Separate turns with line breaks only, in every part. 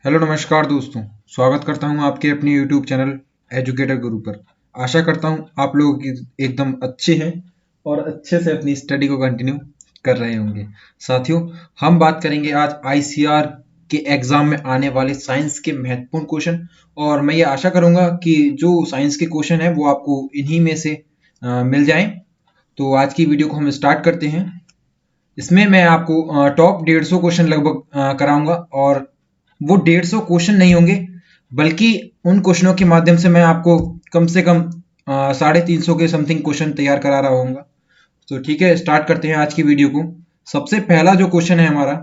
Hello नमस्कार दोस्तों। स्वागत करता हूं आपके अपने यूट्यूब चैनल एजुकेटर गुरु पर। आशा करता हूं आप लोग एकदम अच्छे हैं और अच्छे से अपनी स्टडी को कंटिन्यू कर रहे होंगे। साथियों, हम बात करेंगे आज आईसीआर के एग्जाम में आने वाले साइंस के महत्वपूर्ण क्वेश्चन। और मैं ये आशा करूंगा कि जो साइंस के क्वेश्चन है वो आपको इन्हीं में से मिल जाएं। तो आज की वीडियो को हम स्टार्ट करते हैं। इसमें मैं आपको टॉप 150 क्वेश्चन लगभग कराऊंगा, और वो 150 क्वेश्चन नहीं होंगे बल्कि उन क्वेश्चनों के माध्यम से मैं आपको कम से कम 350 के समथिंग क्वेश्चन तैयार करा रहा हूँगा। तो ठीक है, स्टार्ट करते हैं आज की वीडियो को। सबसे पहला जो क्वेश्चन है हमारा,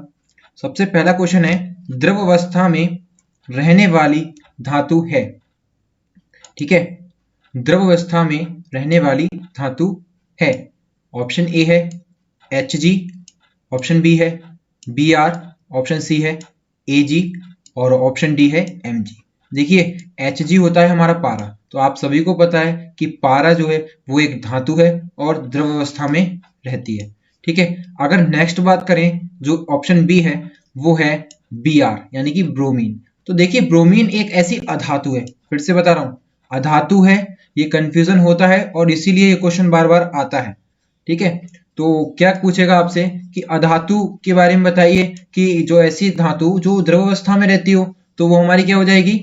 सबसे पहला क्वेश्चन है, द्रव अवस्था में रहने वाली धातु है। ठीक है, द्रव अवस्था में रहने वाली धातु है। ऑप्शन ए है Hg, ऑप्शन बी है Br, ऑप्शन सी है Ag और ऑप्शन डी है Mg। देखिए, Hg होता है हमारा पारा। तो आप सभी को पता है कि पारा जो है वो एक धातु है और द्रव अवस्था में रहती है। ठीक है, अगर नेक्स्ट बात करें, जो ऑप्शन बी है वो है Br यानी कि ब्रोमीन। तो देखिए, ब्रोमीन एक ऐसी अधातु है, फिर से बता रहा हूं, अधातु है। ये कंफ्यूजन होता है और इसीलिए ये क्वेश्चन बार बार आता है। ठीक है, तो क्या पूछेगा आपसे कि अधातु के बारे में बताइए कि जो ऐसी धातु जो द्रव अवस्था में रहती हो, तो वो हमारी क्या हो जाएगी,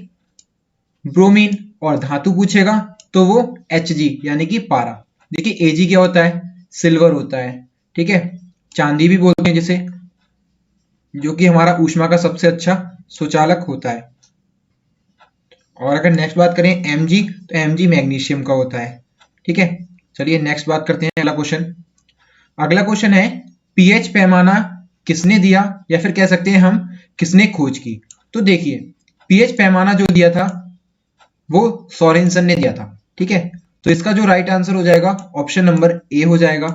ब्रोमीन। और धातु पूछेगा तो वो Hg यानी कि पारा। देखिए, Ag क्या होता है, सिल्वर होता है। ठीक है, चांदी भी बोलते हैं जिसे, जो कि हमारा ऊष्मा का सबसे अच्छा सुचालक होता है। और अगर नेक्स्ट बात करें Mg, तो Mg मैग्नीशियम का होता है। ठीक है, चलिए नेक्स्ट बात करते हैं। अगला क्वेश्चन, अगला क्वेश्चन है, पीएच पैमाना किसने दिया, या फिर कह सकते हैं हम किसने खोज की। तो देखिए, पीएच पैमाना जो दिया था वो सोरेनसन ने दिया था। ठीक है, तो इसका जो राइट आंसर हो जाएगा ऑप्शन नंबर ए हो जाएगा।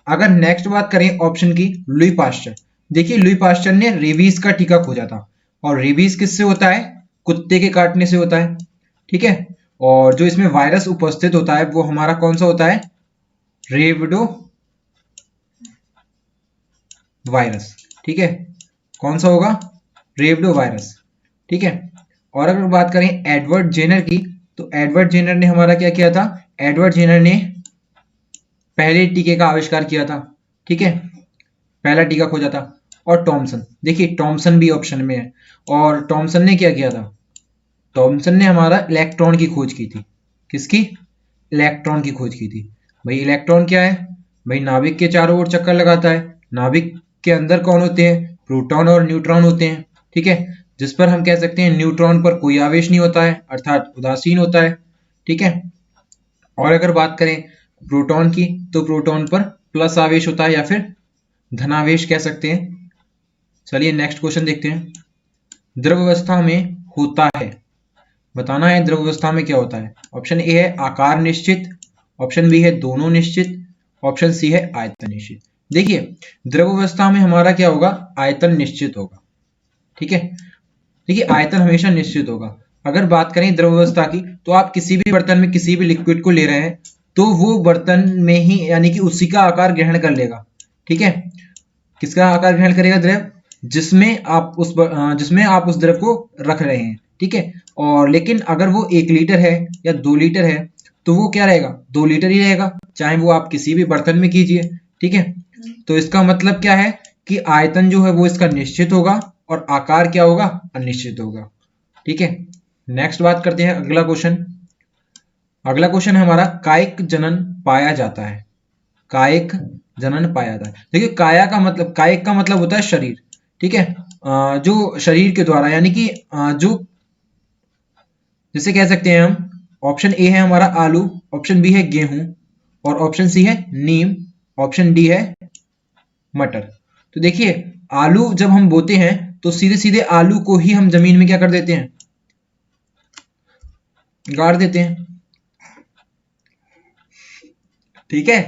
अगर नेक्स्ट बात करें ऑप्शन की, लुई पास्चर। देखिए, लुई पास्चर ने रेबीज का टीका खोजा था, और रेबीज किससे होता है, कुत्ते के काटने से होता है। ठीक है, और जो इसमें वायरस उपस्थित होता है वो हमारा कौन सा होता है, रेबडो वायरस। ठीक है, कौन सा होगा, रेबडो वायरस। ठीक है, और अगर बात करें एडवर्ड जेनर की, तो एडवर्ड जेनर ने हमारा क्या किया था, एडवर्ड जेनर ने पहले टीके का आविष्कार किया था। ठीक है, पहला टीका खोजा था। और टॉमसन, देखिए टॉमसन भी ऑप्शन में है, और टॉमसन ने क्या किया था, टॉमसन ने हमारा इलेक्ट्रॉन की खोज की थी। किसकी, इलेक्ट्रॉन की खोज की थी। भाई इलेक्ट्रॉन क्या है, भाई नाभिक के चारों ओर चक्कर लगाता है। नाभिक के अंदर कौन होते हैं, प्रोटॉन और न्यूट्रॉन होते हैं। ठीक है, जिस पर हम कह सकते हैं न्यूट्रॉन पर कोई आवेश नहीं होता है, अर्थात उदासीन होता है। ठीक है, और अगर बात करें प्रोटॉन की, तो प्रोटॉन पर प्लस आवेश होता है या फिर धनावेश कह सकते हैं। चलिए नेक्स्ट क्वेश्चन देखते हैं, द्रव अवस्था में होता है, बताना है द्रव अवस्था में क्या होता है। ऑप्शन ए है आकार निश्चित, ऑप्शन बी है दोनों निश्चित, ऑप्शन सी है आयतन निश्चित। देखिए, द्रव अवस्था में हमारा क्या होगा, आयतन निश्चित होगा। ठीक है, देखिए आयतन हमेशा निश्चित होगा। अगर बात करें द्रव अवस्था की, तो आप किसी भी बर्तन में किसी भी लिक्विड को ले रहे हैं, तो वो बर्तन में ही यानी कि उसी का आकार ग्रहण कर लेगा। ठीक है, किसका आकार ग्रहण करेगा, द्रव जिसमें आप उस द्रव को रख रहे हैं। ठीक है, और लेकिन अगर वो 1 लीटर है या 2 लीटर है, तो वो क्या रहेगा, 2 लीटर ही रहेगा, चाहे वो आप किसी भी बर्तन में कीजिए। ठीक है, तो इसका मतलब क्या है कि आयतन जो है वो इसका निश्चित होगा और आकार क्या होगा, अनिश्चित होगा। ठीक है, नेक्स्ट बात करते हैं अगला क्वेश्चन। अगला क्वेश्चन है हमारा, कायिक जनन पाया जाता है। कायिक जनन पाया जाता है। देखिए, काया का मतलब, कायिक का मतलब होता है शरीर। ठीक है, जो शरीर के द्वारा यानी कि जो, जैसे कह सकते हैं हम, ऑप्शन ए है हमारा आलू, ऑप्शन बी है गेहूं, और ऑप्शन सी है नीम, ऑप्शन डी है मटर। तो देखिए, आलू जब हम बोते हैं तो सीधे सीधे आलू को ही हम जमीन में क्या कर देते हैं, गाड़ देते हैं। ठीक है,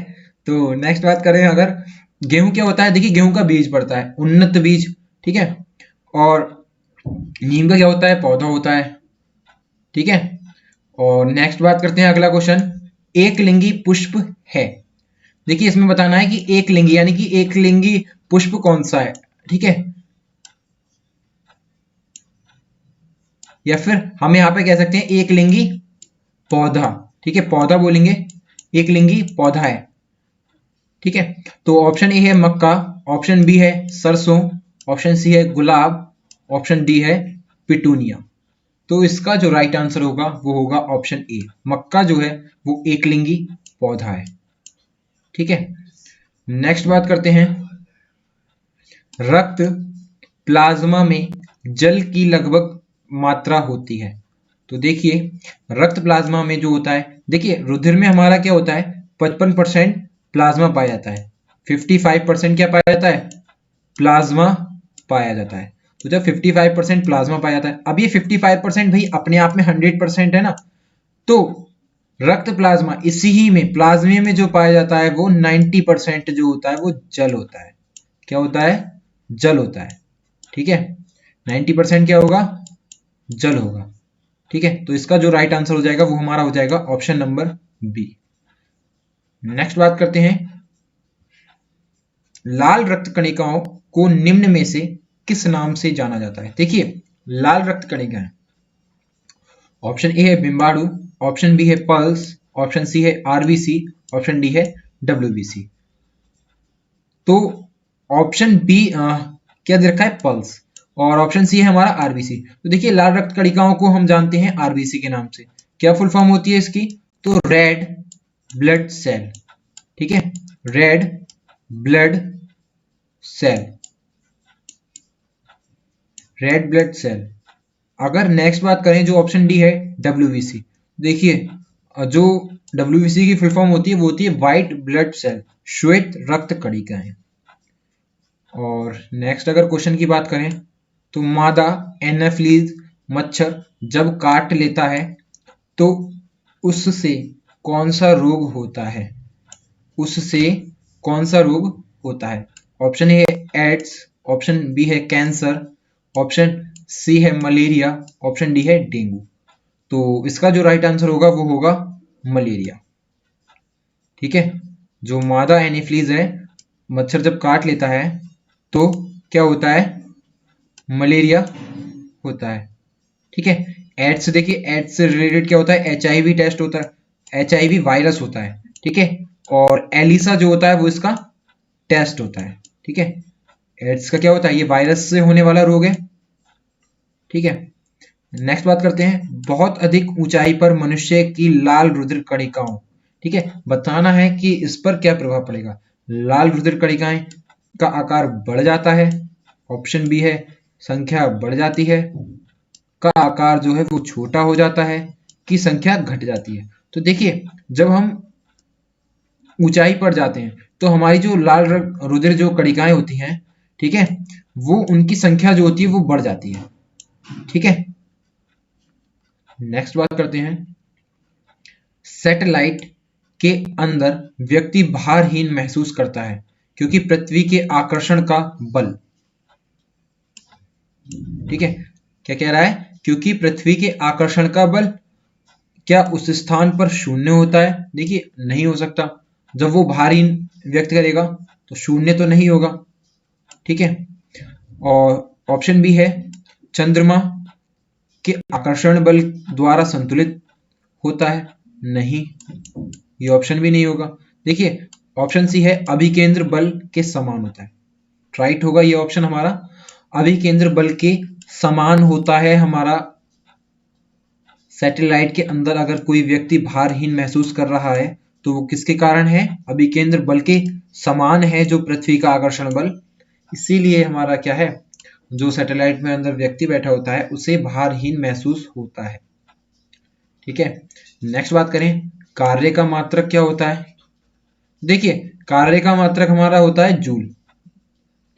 तो नेक्स्ट बात करें, अगर गेहूं क्या होता है, देखिए गेहूं का बीज पड़ता है, उन्नत बीज। ठीक है, और नीम का क्या होता है, पौधा होता है। ठीक है, और नेक्स्ट बात करते हैं अगला क्वेश्चन, एक लिंगी पुष्प है। देखिए, इसमें बताना है कि एक लिंगी यानी कि एक लिंगी पुष्प कौन सा है। ठीक है, या फिर हम यहाँ पे कह सकते हैं एक लिंगी पौधा। ठीक है, पौधा बोलेंगे, एक लिंगी पौधा है। ठीक है, तो ऑप्शन ए है मक्का, ऑप्शन बी है सरसों, ऑप्शन सी है गुलाब, ऑप्शन डी है पिटूनिया। तो इसका जो राइट आंसर होगा वो होगा ऑप्शन ए, मक्का जो है वो एक लिंगी पौधा है। ठीक है, नेक्स्ट बात करते हैं, रक्त प्लाज्मा में जल की लगभग मात्रा होती है। तो देखिए, रक्त प्लाज्मा में जो होता है, देखिए रुधिर में हमारा क्या होता है, 55% प्लाज्मा पाया जाता है, 55% क्या पाया जाता है, प्लाज्मा पाया जाता है। तो जब 55% प्लाज्मा पाया जाता है, अब ये 55% भाई अपने आप में 100% है ना, तो रक्त प्लाज्मा इसी ही में, प्लाज्मे में जो पाया जाता है वो 90% जो होता है वो जल होता है। क्या होता है, जल होता है। ठीक है, 90% क्या होगा, जल होगा। ठीक है, तो इसका जो राइट आंसर हो जाएगा वो हमारा हो जाएगा ऑप्शन नंबर बी। नेक्स्ट बात करते हैं, लाल रक्त कणिकाओं को निम्न में से किस नाम से जाना जाता है। देखिए, लाल रक्त कणिकाएं, ऑप्शन ए है बिम्बाणु, ऑप्शन बी है पल्स, ऑप्शन सी है आरबीसी, ऑप्शन डी है डब्ल्यूबीसी। तो ऑप्शन बी क्या दे रखा है, पल्स, और ऑप्शन सी है हमारा आरबीसी। तो देखिए, लाल रक्त कणिकाओं को हम जानते हैं आरबीसी के नाम से। क्या फुल फॉर्म होती है इसकी, तो रेड ब्लड सेल। ठीक है, red blood cell, red blood cell. अगर नेक्स्ट बात करें, जो ऑप्शन डी है डब्ल्यूबीसी, देखिए जो डब्ल्यूबीसी की फुल फॉर्म होती है वो होती है व्हाइट ब्लड सेल, श्वेत रक्त कणिकाएं। और नेक्स्ट अगर क्वेश्चन की बात करें, तो मादा एनाफिलीज मच्छर जब काट लेता है तो उससे कौन सा रोग होता है, उससे कौन सा रोग होता है। ऑप्शन ए है एड्स, ऑप्शन बी है कैंसर, ऑप्शन सी है मलेरिया, ऑप्शन डी है डेंगू। तो इसका जो राइट आंसर होगा वो होगा मलेरिया। ठीक है, जो मादा एनाफिलीज है, मच्छर जब काट लेता है तो क्या होता है, मलेरिया होता है। ठीक है, एड्स, देखिए एड्स से रिलेटेड क्या होता है, एचआईवी टेस्ट होता है, एचआईवी वायरस होता है। ठीक है, और एलिसा जो होता है वो इसका टेस्ट होता है। ठीक है, एड्स का क्या होता है, ये वायरस से होने वाला रोग है। ठीक है, नेक्स्ट बात करते हैं, बहुत अधिक ऊंचाई पर मनुष्य की लाल रुधिर कणिकाओं, ठीक है, बताना है कि इस पर क्या प्रभाव पड़ेगा। लाल रुधिर कणिकाएं का आकार बढ़ जाता है, ऑप्शन बी है संख्या बढ़ जाती है, का आकार जो है वो छोटा हो जाता है, की संख्या घट जाती है। तो देखिए, जब हम ऊंचाई पर जाते हैं तो हमारी जो लाल रुधिर जो कणिकाएं होती हैं, ठीक है, वो उनकी संख्या जो होती है वो बढ़ जाती है। ठीक है, नेक्स्ट बात करते हैं, सैटेलाइट के अंदर व्यक्ति भारहीन महसूस करता है क्योंकि पृथ्वी के आकर्षण का बल। ठीक है, क्या कह रहा है, क्योंकि पृथ्वी के आकर्षण का बल। क्या उस स्थान पर शून्य होता है, देखिए नहीं हो सकता, जब वो भारहीन व्यक्त करेगा तो शून्य तो नहीं होगा। ठीक है, और ऑप्शन बी है चंद्रमा के आकर्षण बल द्वारा संतुलित होता है, नहीं, ये ऑप्शन भी नहीं होगा। देखिए, ऑप्शन सी है अभिकेंद्र बल के समान होता है, राइट होगा ये ऑप्शन हमारा, अभिकेंद्र बल के समान होता है हमारा। सैटेलाइट के अंदर अगर कोई व्यक्ति भारहीन महसूस कर रहा है तो वो किसके कारण है, अभिकेंद्र बल के समान है जो पृथ्वी का आकर्षण बल। इसीलिए हमारा क्या है, जो सैटेलाइट में अंदर व्यक्ति बैठा होता है उसे भारहीन महसूस होता है। ठीक है, नेक्स्ट बात करें, कार्य का मात्रक क्या होता है। देखिए, कार्य का मात्रक हमारा होता है जूल।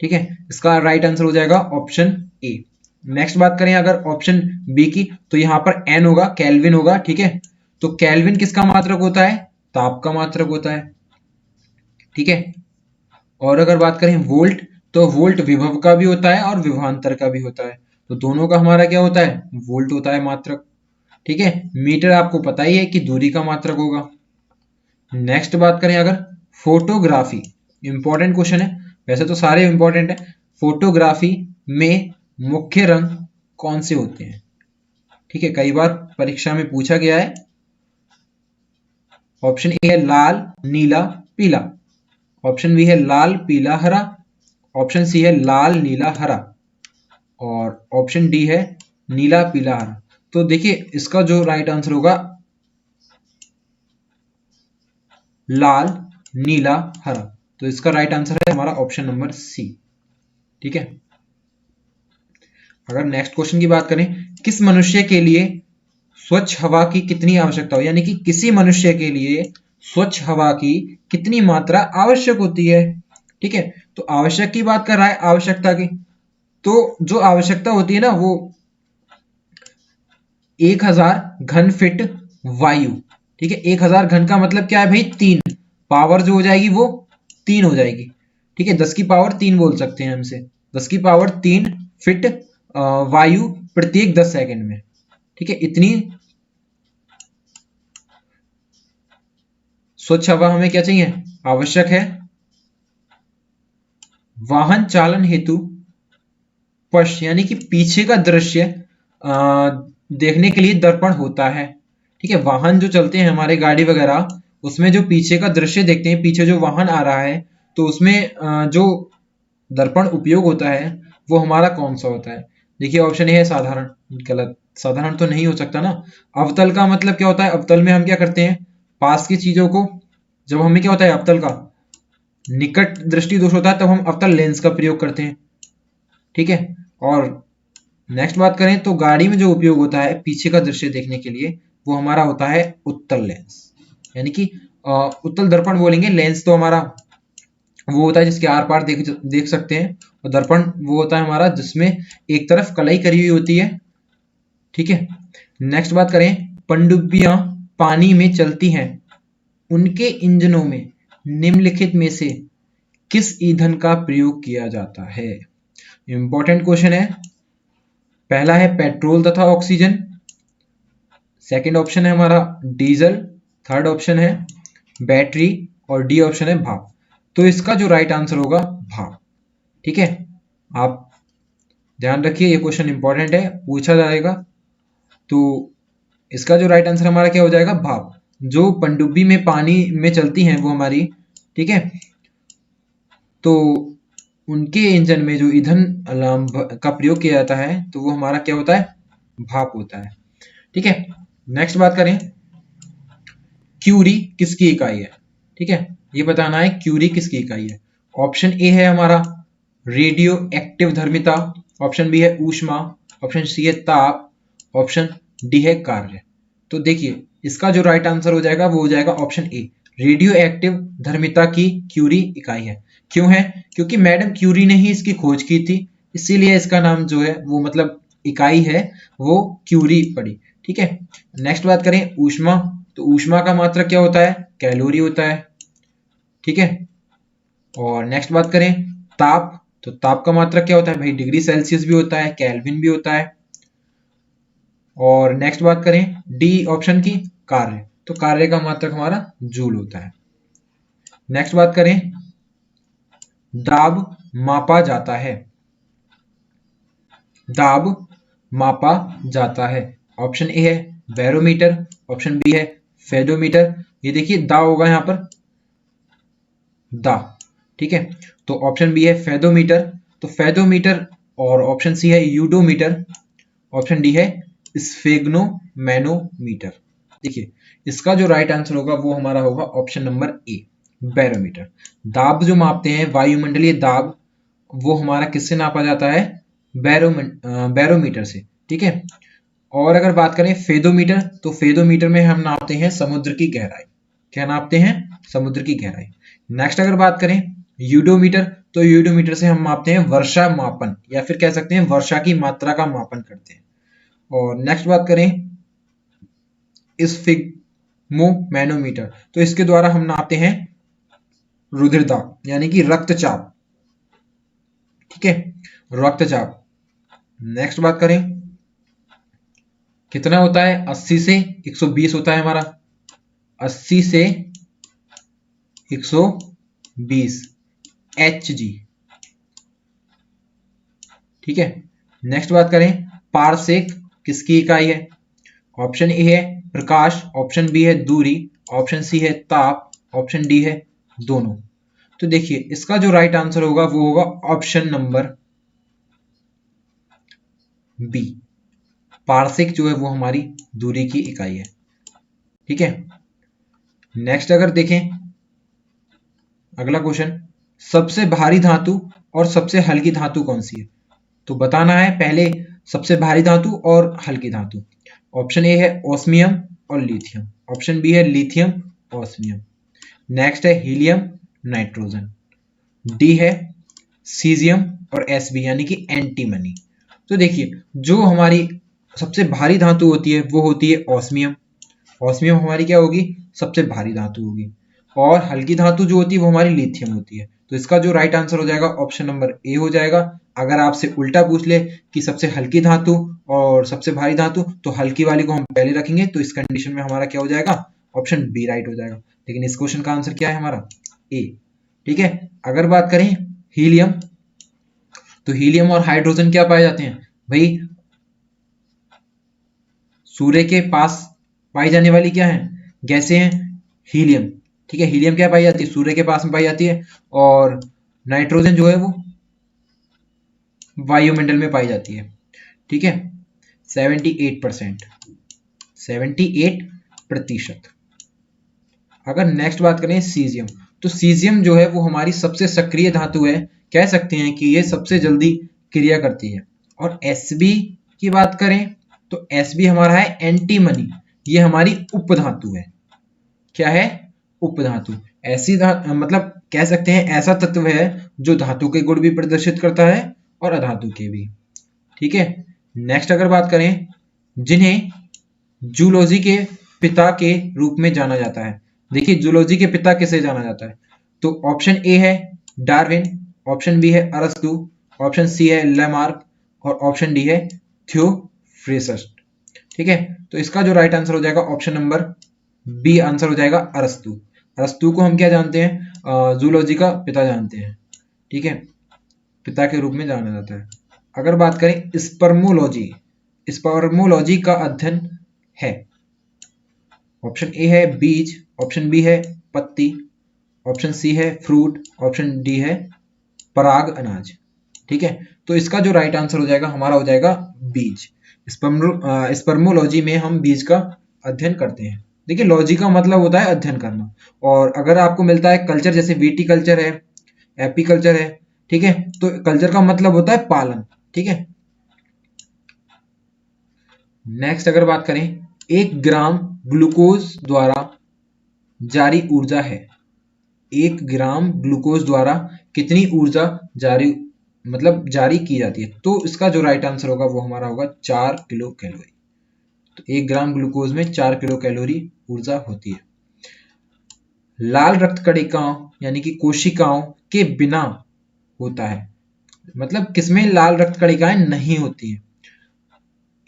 ठीक है, इसका राइट आंसर हो जाएगा ऑप्शन ए। नेक्स्ट बात करें अगर ऑप्शन बी की, तो यहां पर एन होगा, केल्विन होगा। ठीक है, तो केल्विन किसका मात्रक होता है, ताप का मात्रक होता है। ठीक है, और अगर बात करें वोल्ट, तो वोल्ट विभव का भी होता है और विभवांतर का भी होता है, तो दोनों का हमारा क्या होता है, वोल्ट होता है मात्रक। ठीक है, मीटर आपको पता ही है कि दूरी का मात्रक होगा। नेक्स्ट बात करें अगर फोटोग्राफी, इंपॉर्टेंट क्वेश्चन है, वैसे तो सारे इंपॉर्टेंट है, फोटोग्राफी में मुख्य रंग कौन से होते हैं। ठीक है, कई बार परीक्षा में पूछा गया है। ऑप्शन ए है लाल नीला पीला, ऑप्शन बी है लाल पीला हरा, ऑप्शन सी है लाल नीला हरा, और ऑप्शन डी है नीला पीला हरा। तो देखिए इसका जो राइट आंसर होगा लाल नीला हरा। तो इसका राइट आंसर है हमारा ऑप्शन नंबर सी। ठीक है, अगर नेक्स्ट क्वेश्चन की बात करें, किस मनुष्य के लिए स्वच्छ हवा की कितनी आवश्यकता हो, यानी कि किसी मनुष्य के लिए स्वच्छ हवा की कितनी मात्रा आवश्यक होती है। ठीक है, तो आवश्यक की बात कर रहा है, आवश्यकता की। तो जो आवश्यकता होती है ना वो 1000 घन फीट वायु। ठीक है, 1000 घन का मतलब क्या है भाई, 3। पावर जो हो जाएगी वो 3 हो जाएगी। ठीक है, 10 की पावर 3 बोल सकते हैं हमसे, 10 की पावर 3 फीट वायु प्रत्येक 10 सेकंड में। ठीक है, इतनी स्वच्छ हवा हमें क्या चाहिए, आवश्यक है। वाहन चालन हेतु पश्च यानी कि पीछे का दृश्य देखने के लिए दर्पण होता है। ठीक है, वाहन जो चलते हैं हमारे गाड़ी वगैरह, उसमें जो पीछे का दृश्य देखते हैं, पीछे जो वाहन आ रहा है, तो उसमें जो दर्पण उपयोग होता है वो हमारा कौन सा होता है। देखिए ऑप्शन ए है साधारण, गलत, साधारण तो नहीं हो सकता ना। अवतल का मतलब क्या होता है, अवतल में हम क्या करते हैं, पास की चीजों को, जब हमें क्या होता है अवतल का निकट दृष्टि दोष होता है तब हम अवतल लेंस का प्रयोग करते हैं। ठीक है, और नेक्स्ट बात करें तो गाड़ी में जो उपयोग होता है पीछे का दृश्य देखने के लिए वो हमारा होता है उत्तल लेंस, यानी कि उत्तल दर्पण बोलेंगे। लेंस तो हमारा वो होता है जिसके आर पार देख सकते हैं, और दर्पण वो होता है हमारा जिसमें एक तरफ कलाई करी हुई होती है। ठीक है, नेक्स्ट बात करें, पनडुब्बियां पानी में चलती हैं, उनके इंजनों में निम्नलिखित में से किस ईंधन का प्रयोग किया जाता है। इंपॉर्टेंट क्वेश्चन है। पहला है पेट्रोल तथा ऑक्सीजन, सेकंड ऑप्शन है हमारा डीजल, थर्ड ऑप्शन है बैटरी, और डी ऑप्शन है भाप। तो इसका जो राइट आंसर होगा भाप। ठीक है, आप ध्यान रखिए ये क्वेश्चन इंपॉर्टेंट है, पूछा जाएगा। तो इसका जो राइट आंसर हमारा क्या हो जाएगा, भाप। जो पनडुब्बी में पानी में चलती हैं वो हमारी, ठीक है, तो उनके इंजन में जो ईंधन का प्रयोग किया जाता है तो वो हमारा क्या होता है, भाप होता है। ठीक है, नेक्स्ट बात करें, क्यूरी किसकी इकाई है। ठीक है, ये बताना है क्यूरी किसकी इकाई है। ऑप्शन ए है हमारा रेडियो एक्टिव धर्मिता, ऑप्शन बी है ऊष्मा, ऑप्शन सी है ताप, ऑप्शन डी है कार्य। तो देखिए इसका जो राइट आंसर हो जाएगा वो हो जाएगा ऑप्शन ए, रेडियो एक्टिव धर्मिता की क्यूरी इकाई है। क्यों है, क्योंकि मैडम क्यूरी ने ही इसकी खोज की थी, इसीलिए इसका नाम जो है वो मतलब इकाई है वो क्यूरी पड़ी। ठीक है, नेक्स्ट बात करें ऊष्मा, तो ऊष्मा का मात्रक क्या होता है, कैलोरी होता है। ठीक है, और नेक्स्ट बात करें ताप, तो ताप का मात्रक क्या होता है भाई, डिग्री सेल्सियस भी होता है, केल्विन भी होता है। और नेक्स्ट बात करें डी ऑप्शन की कार्य, तो कार्य का मात्रक हमारा जूल होता है। नेक्स्ट बात करें दाब मापा जाता है, दाब मापा जाता है। ऑप्शन ए है बैरोमीटर, ऑप्शन बी है फेडोमीटर। ये देखिए दा होगा यहां पर, दा। ठीक है, तो ऑप्शन बी है फेडोमीटर, तो फेडोमीटर, और ऑप्शन सी है यूडोमीटर, ऑप्शन डी है स्फेग्नोमैनोमीटर। देखिए इसका जो राइट आंसर होगा वो हमारा होगा ऑप्शन नंबर ए, बैरोमीटर। दाब जो मापते हैं वायुमंडलीय दाब, वो हमारा किससे नापा जाता है, बैरोमीटर से। ठीक है, और अगर बात करें फेदोमीटर, तो फेदोमीटर में हम नापते हैं समुद्र की गहराई। क्या नापते हैं, समुद्र की गहराई। नेक्स्ट अगर बात करें यूडोमीटर, तो यूडोमीटर से हम मापते हैं वर्षा मापन, या फिर कह सकते हैं वर्षा की मात्रा का मापन करते हैं। और नेक्स्ट बात करें स्फिग्मोमैनोमीटर, तो इसके द्वारा हम नापते हैं रुधिर दाब यानी कि रक्तचाप। ठीक है, रक्तचाप। नेक्स्ट बात करें कितना होता है, 80 से 120 होता है हमारा, 80 से 120 Hg। ठीक है, नेक्स्ट बात करें पारसेक किसकी इकाई है, ऑप्शन ए है प्रकाश, ऑप्शन बी है दूरी, ऑप्शन सी है ताप, ऑप्शन डी है दोनों। तो देखिए इसका जो राइट आंसर होगा वो होगा ऑप्शन नंबर बी। पारसेक जो है वो हमारी दूरी की इकाई है। ठीक है, नेक्स्ट अगर देखें अगला क्वेश्चन, सबसे भारी धातु और सबसे हल्की धातु कौन सी है? तो बताना है पहले सबसे भारी धातु और हल्की धातु। ऑप्शन ए है ओस्मियम और लिथियम, ऑप्शन बी है लिथियम ओस्मियम, नेक्स्ट है हीलियम नाइट्रोजन, डी है सीजियम और एसबी यानी कि एंटीमनी। तो देखिए जो हमारी सबसे भारी धातु होती है वो होती है ओस्मियम। ओस्मियम हमारी क्या होगी? सबसे भारी धातु होगी। और हल्की धातु जो होती है वो हमारी लिथियम होती है। तो इसका जो राइट आंसर हो जाएगा ऑप्शन नंबर ए हो जाएगा। अगर आपसे उल्टा पूछ ले कि सबसे हल्की धातु और सबसे भारी धातु, तो हल्की वाली को हम पहले रखेंगे, तो इस कंडीशन में हमारा क्या हो जाएगा? ऑप्शन बी राइट हो जाएगा। लेकिन इस क्वेश्चन का आंसर क्या है हमारा? ए। ठीक है, अगर बात करें हीलियम, तो हीलियम और हाइड्रोजन क्या पाए जाते हैं भाई? सूर्य के पास पाई जाने वाली क्या है गैसें हैं? हीलियम। ठीक है, हीलियम क्या पाई जाती है? सूर्य के पास में पाई जाती है। और नाइट्रोजन जो है वो वायुमंडल में पाई जाती है। ठीक है, 78%, 78%। अगर नेक्स्ट बात करें सीजियम, तो सीजियम जो है वो हमारी सबसे सक्रिय धातु है। कह सकते हैं कि ये सबसे जल्दी क्रिया करती है। और एसबी की बात करें तो एसबी हमारा है एंटीमनी, ये हमारी उपधातु है। क्या है? उपधातु। ऐसी मतलब कह सकते हैं ऐसा तत्व है जो धातु के गुण भी प्रदर्शित करता है और अधातु के भी। ठीक है, नेक्स्ट अगर बात करें जिन्हें जूलॉजी के पिता के रूप में जाना जाता है। देखिए जूलॉजी के पिता किसे जाना जाता है? तो ऑप्शन ए है डार्विन, ऑप्शन बी है अरस्तु, ऑप्शन सी है लेमार्क और ऑप्शन डी है थियोफ्रेस्टस। ठीक है, तो इसका जो राइट आंसर हो जाएगा ऑप्शन नंबर बी आंसर हो जाएगा अरस्तु। अरस्तु को हम क्या जानते हैं? जूलॉजी का पिता जानते हैं। ठीक है, पिता के रूप में जाना जाता है। अगर बात करें स्पर्मोलॉजी, स्पर्मोलॉजी का अध्ययन है। ऑप्शन ए है बीज, ऑप्शन बी है पत्ती, ऑप्शन सी है फ्रूट, ऑप्शन डी है पराग अनाज। ठीक है, तो इसका जो राइट आंसर हो जाएगा हमारा हो जाएगा बीज। स्पर्मोलॉजी में हम बीज का अध्ययन करते हैं। देखिए लॉजी का मतलब होता है अध्ययन करना। और अगर आपको मिलता है कल्चर, जैसे वीटी कल्चर है, एपी कल्चर है, ठीक है, तो कल्चर का मतलब होता है पालन। ठीक है, नेक्स्ट अगर बात करें 1 ग्राम ग्लूकोज द्वारा जारी ऊर्जा है। 1 ग्राम ग्लूकोज द्वारा कितनी ऊर्जा जारी की जाती है? तो इसका जो राइट आंसर होगा वो हमारा होगा 4 किलो कैलोरी। तो 1 ग्राम ग्लूकोज में 4 किलो कैलोरी ऊर्जा होती है। लाल रक्त कणिकाओं यानी कि कोशिकाओं के बिना होता है। मतलब किसमें लाल रक्त कणिकाएं नहीं होती हैं?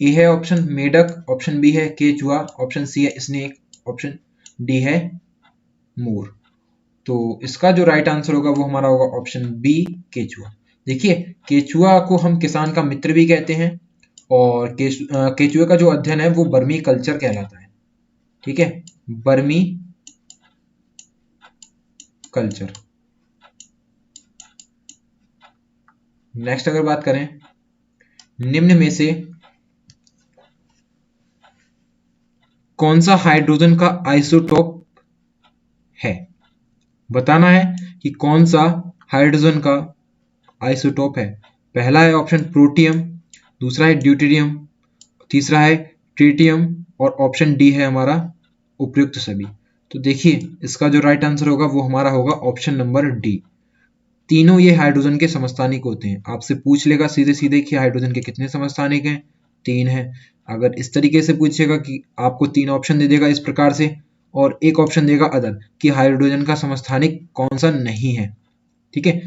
ए है ऑप्शन मेढक, ऑप्शन बी है केचुआ, ऑप्शन सी है स्नेक, ऑप्शन डी है मोर। तो इसका जो राइट आंसर होगा वो हमारा होगा ऑप्शन बी केचुआ। देखिए केचुआ को हम किसान का मित्र भी कहते हैं। और केचुए का जो अध्ययन है वो बर्मी कल्चर कहलाता है। ठीक है, बर्मी कल्चर। नेक्स्ट अगर बात करें निम्न में से कौन सा हाइड्रोजन का आइसोटोप है? बताना है कि कौन सा हाइड्रोजन का आइसोटोप है। पहला है ऑप्शन प्रोटियम, दूसरा है ड्यूटेरियम, तीसरा है ट्रिटियम और ऑप्शन डी है हमारा उपयुक्त सभी। तो देखिए इसका जो राइट आंसर होगा वो हमारा होगा ऑप्शन नंबर डी। तीनों ये हाइड्रोजन के समस्थानिक होते हैं। आपसे पूछ लेगा सीधे सीधे कि हाइड्रोजन के कितने समस्थानिक हैं? 3 हैं। अगर इस तरीके से पूछेगा कि आपको 3 ऑप्शन दे देगा इस प्रकार से, और एक ऑप्शन देगा अदर कि हाइड्रोजन का समस्थानिक कौन सा नहीं है। ठीक है,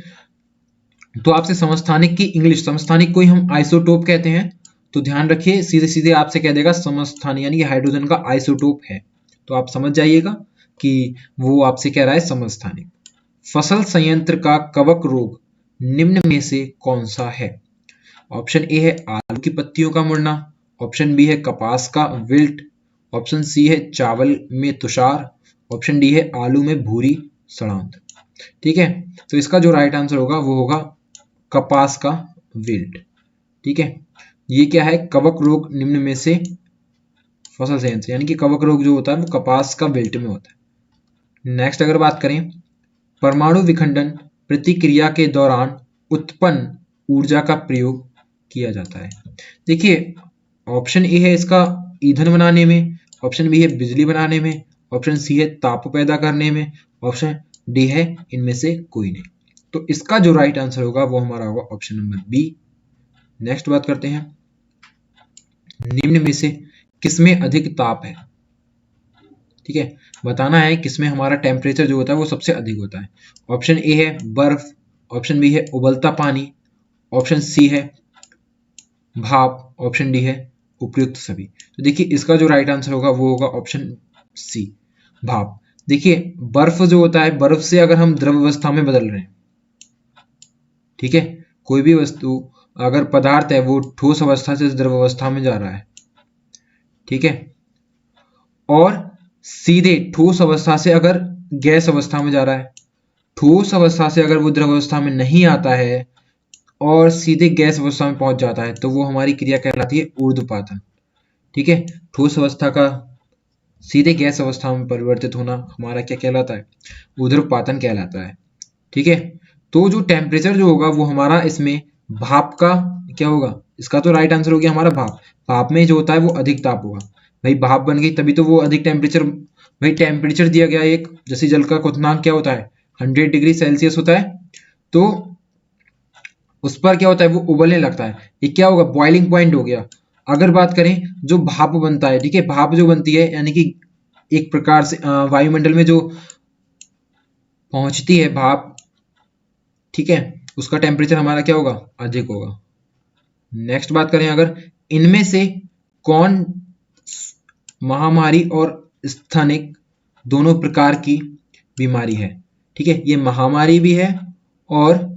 तो आपसे समस्थानिक की इंग्लिश, समस्थानिक को ही हम आइसोटोप कहते हैं। तो ध्यान रखिए सीधे सीधे आपसे कह देगा समस्थानिक यानी कि हाइड्रोजन का आइसोटोप है, तो आप समझ जाइएगा कि वो आपसे कह रहा है समस्थानिक। फसल संयंत्र का कवक रोग निम्न में से कौन सा है? ऑप्शन ए है आलू की पत्तियों का मुड़ना, ऑप्शन बी है कपास का विल्ट, ऑप्शन सी है चावल में तुषार, ऑप्शन डी है आलू में भूरी सड़ांध। ठीक है, तो इसका जो राइट आंसर होगा वो होगा कपास का विल्ट। ठीक है, ये क्या है, कवक रोग निम्न में से फसल संयंत्र, यानी कि कवक रोग जो होता है वो कपास का विल्ट में होता है। नेक्स्ट अगर बात करें, परमाणु विखंडन प्रतिक्रिया के दौरान उत्पन्न ऊर्जा का प्रयोग किया जाता है। देखिए, ऑप्शन ए है इसका ईंधन बनाने में, ऑप्शन बी है बिजली बनाने में, ऑप्शन सी है ताप पैदा करने में, ऑप्शन डी है इनमें से कोई नहीं। तो इसका जो राइट आंसर होगा वो हमारा होगा ऑप्शन नंबर बी। नेक्स्ट बात करते हैं, निम्न में से किसमें अधिक ताप है। ठीक है, बताना है किसमें हमारा टेम्परेचर जो होता है वो सबसे अधिक होता है। ऑप्शन ए है बर्फ, ऑप्शन बी है उबलता पानी, ऑप्शन सी है भाप, ऑप्शन डी है उपयुक्त सभी। तो देखिए इसका जो राइट आंसर होगा वो होगा ऑप्शन सी, भाप। देखिए बर्फ जो होता है, बर्फ से अगर हम द्रव अवस्था में बदल रहे हैं, ठीक है, कोई भी वस्तु अगर पदार्थ है वो ठोस अवस्था से द्रव अवस्था में जा रहा है, ठीक है, और सीधे ठोस अवस्था से अगर गैस अवस्था में जा रहा है, ठोस अवस्था से अगर वो द्रव अवस्था में नहीं आता है और सीधे गैस अवस्था में पहुंच जाता है, तो वो हमारी क्रिया कहलाती है ऊर्ध्वपातन। ठीक है, ठोस अवस्था का सीधे गैस अवस्था में परिवर्तित होना हमारा क्या कहलाता है, ऊर्ध्वपातन कहलाता है। ठीक है, तो जो टेम्परेचर जो होगा वो हमारा इसमें भाप का क्या होगा, इसका तो राइट आंसर हो गया हमारा भाप। भाप में जो होता है वो अधिक ताप होगा, भाई भाप बन गई तभी तो वो अधिक टेम्परेचर, भाई टेम्परेचर दिया गया एक, जैसे जल का क्वथनांक क्या होता है 100 डिग्री सेल्सियस होता है, तो उस पर क्या होता है वो उबलने लगता है, ये क्या होगा बॉइलिंग पॉइंट हो गया। अगर बात करें जो भाप बनता है, ठीक है, भाप जो बनती है यानी कि एक प्रकार से वायुमंडल में जो पहुंचती है भाप, ठीक है, उसका टेम्परेचर हमारा क्या होगा, अधिक होगा। नेक्स्ट बात करें, अगर इनमें से कौन महामारी और स्थानिक दोनों प्रकार की बीमारी है। ठीक है, ये महामारी भी है और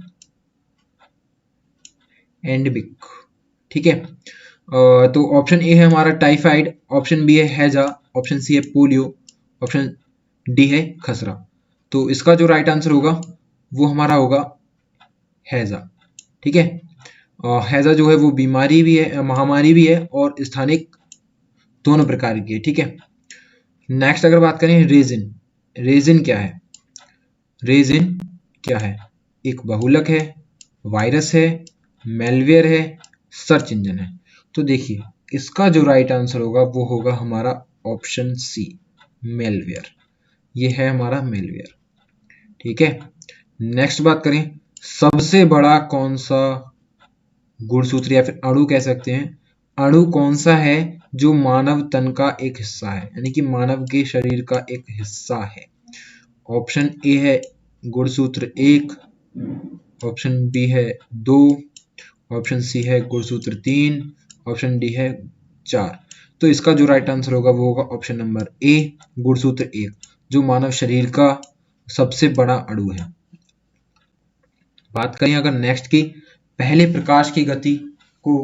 एंडेमिक। ठीक है, तो ऑप्शन ए है हमारा टाइफाइड, ऑप्शन बी है हैजा, ऑप्शन सी है पोलियो, ऑप्शन डी है खसरा। तो इसका जो राइट आंसर होगा वो हमारा होगा हैजा। ठीक है, हैजा जो है वो बीमारी भी है, महामारी भी है और स्थानिक दोनों प्रकार की है। ठीक है, नेक्स्ट अगर बात करें रेजिन, रेजिन क्या है, रेजिन क्या है, एक बहुलक है, वायरस है, मेलवेयर है, सर्च इंजन है। तो देखिए इसका जो राइट आंसर होगा वो होगा हमारा ऑप्शन सी, मेलवेयर। ये है हमारा मेलवेयर। ठीक है, नेक्स्ट बात करें, सबसे बड़ा कौन सा गुणसूत्र या फिर अणु कह सकते हैं, अणु कौन सा है जो मानव तन का एक हिस्सा है, यानी कि मानव के शरीर का एक हिस्सा है। ऑप्शन ए है गुणसूत्र 1, ऑप्शन बी है 2, ऑप्शन सी है गुणसूत्र 3, ऑप्शन डी है 4। तो इसका जो राइट आंसर होगा वो होगा ऑप्शन नंबर ए, गुणसूत्र 1, जो मानव शरीर का सबसे बड़ा अणु है। बात करें अगर नेक्स्ट की, पहले प्रकाश की गति को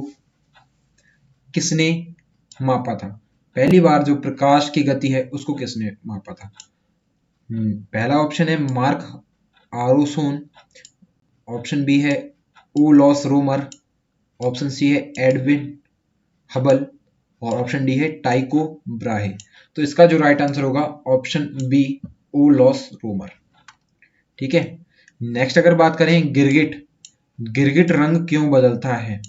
किसने मापा था, पहली बार जो प्रकाश की गति है उसको किसने मापा था। पहला ऑप्शन है मार्क आरोसोन, ऑप्शन बी है ओलॉस रोमर, ऑप्शन सी है एडविन हबल और ऑप्शन डी है टाइको ब्राहे। तो इसका जो राइट आंसर होगा ऑप्शन बी, ओलॉस रोमर। ठीक है, नेक्स्ट अगर बात करें गिरगिट, गिरगिट रंग क्यों बदलता है।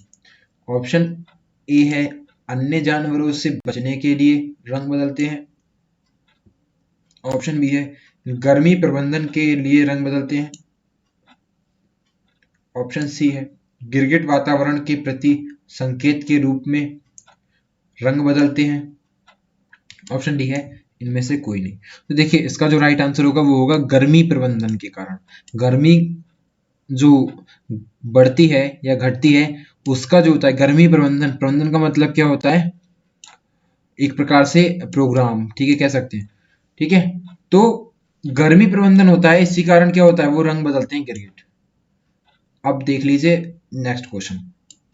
ऑप्शन ए है अन्य जानवरों से बचने के लिए रंग बदलते हैं, ऑप्शन बी है गर्मी प्रबंधन के लिए रंग बदलते हैं, ऑप्शन सी है गिरगिट वातावरण के प्रति संकेत के रूप में रंग बदलते हैं, ऑप्शन डी है इनमें से कोई नहीं। तो देखिए इसका जो राइट आंसर होगा वो होगा गर्मी प्रबंधन के कारण, गर्मी जो बढ़ती है या घटती है उसका जो होता है गर्मी प्रबंधन, प्रबंधन का मतलब क्या होता है, एक प्रकार से प्रोग्राम, ठीक है, कह सकते हैं। ठीक है, तो गर्मी प्रबंधन होता है, इसी कारण क्या होता है वो रंग बदलते हैं गिरगिट। अब देख लीजिए नेक्स्ट क्वेश्चन,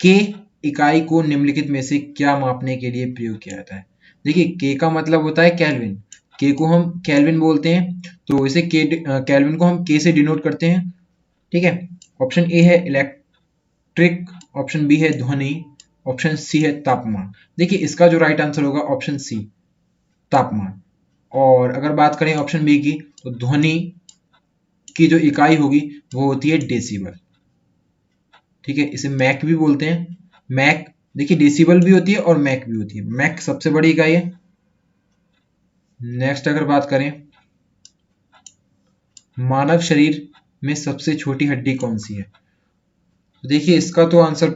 के इकाई को निम्नलिखित में से क्या मापने के लिए प्रयोग किया जाता है। देखिए के का मतलब होता है केल्विन, के को हम केल्विन बोलते हैं, तो इसे के केल्विन को हम के से डिनोट करते हैं। ठीक है, ऑप्शन ए है इलेक्ट्रिक, ऑप्शन बी है ध्वनि, ऑप्शन सी है तापमान। देखिए इसका जो राइट आंसर होगा ऑप्शन सी, तापमान। और अगर बात करें ऑप्शन बी की, तो ध्वनि की जो इकाई होगी वो होती है डेसिबल। ठीक है, इसे मैक भी बोलते हैं। मैक, देखिए डेसिबल भी होती है और मैक भी होती है, मैक सबसे बड़ी इकाई है। नेक्स्ट अगर बात करें, मानव शरीर में सबसे छोटी हड्डी कौन सी है? तो देखिए इसका तो आंसर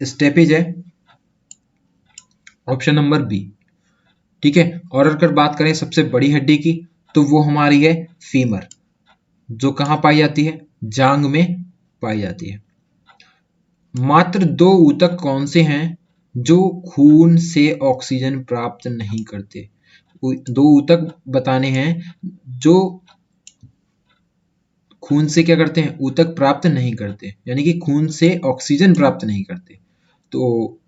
स्टेपेज है, ऑप्शन नंबर बी। ठीक है, और अगर बात करें सबसे बड़ी हड्डी की, तो वो हमारी है फीमर, जो कहाँ पाई जाती है? जांग में पाई जाती है। मात्र दो ऊतक कौन से हैं जो खून से ऑक्सीजन प्राप्त नहीं करते? दो ऊतक बताने हैं जो खून से क्या करते हैं? ऊतक प्राप्त नहीं करते, यानी कि खून से ऑक्सीजन प्राप्त नहीं करते। तो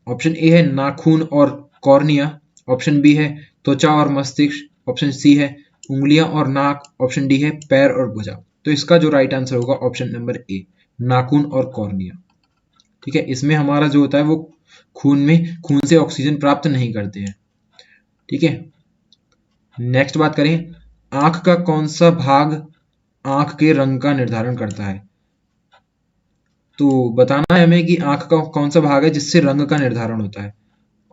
ऑप्शन ए है नाखून और कॉर्निया, ऑप्शन बी है त्वचा और मस्तिष्क, ऑप्शन सी है उंगलियां और नाक, ऑप्शन डी है पैर और भुजा। तो इसका जो राइट आंसर होगा ऑप्शन नंबर ए, नाखून और कॉर्निया। ठीक है, इसमें हमारा जो होता है वो खून से ऑक्सीजन प्राप्त नहीं करते हैं। ठीक है, नेक्स्ट बात करें, आंख का कौन सा भाग आंख के रंग का निर्धारण करता है? तो बताना है हमें कि आंख का कौन सा भाग है जिससे रंग का निर्धारण होता है।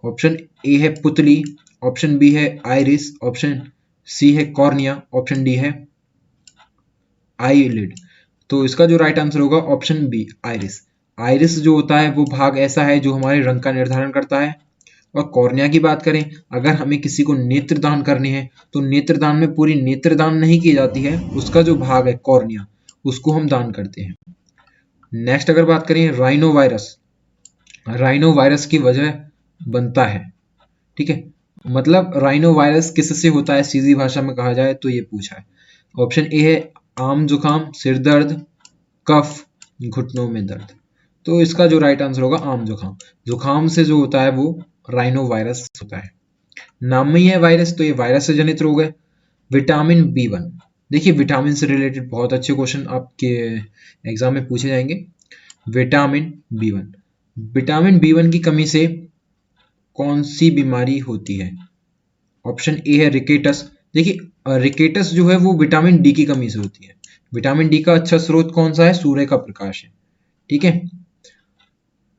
ऑप्शन ए है पुतली, ऑप्शन बी है आइरिस, ऑप्शन सी है कॉर्निया, ऑप्शन डी है आईलिड। तो इसका जो राइट आंसर होगा ऑप्शन बी, आइरिस। आइरिस जो होता है वो भाग ऐसा है जो हमारे रंग का निर्धारण करता है। और कॉर्निया की बात करें, अगर हमें किसी को नेत्रदान करने हैं तो नेत्रदान में पूरी नेत्रदान नहीं की जाती है, उसका जो भाग है कॉर्निया, उसको हम दान करते हैं। नेक्स्ट अगर बात करें राइनो वायरस, राइनो वायरस की वजह बनता है। ठीक है, मतलब राइनो वायरस किससे होता है सीधी भाषा में कहा जाए तो ये पूछा है। ऑप्शन ए है आम जुकाम, सिर दर्द, कफ, घुटनों में दर्द। तो इसका जो राइट आंसर होगा आम जुकाम, जुकाम से जो होता है वो राइनो वायरस होता है। नाम में ही है वायरस, तो ये वायरस से जनित रोग है। विटामिन बी 1, देखिए विटामिन से रिलेटेड बहुत अच्छे क्वेश्चन आपके एग्जाम में पूछे जाएंगे। विटामिन बी 1, विटामिन बी 1 की कमी से कौन सी बीमारी होती है? ऑप्शन ए है रिकेटस। देखिए रिकेटस जो है वो विटामिन डी की कमी से होती है। विटामिन डी का अच्छा स्रोत कौन सा है? सूर्य का प्रकाश है। ठीक है,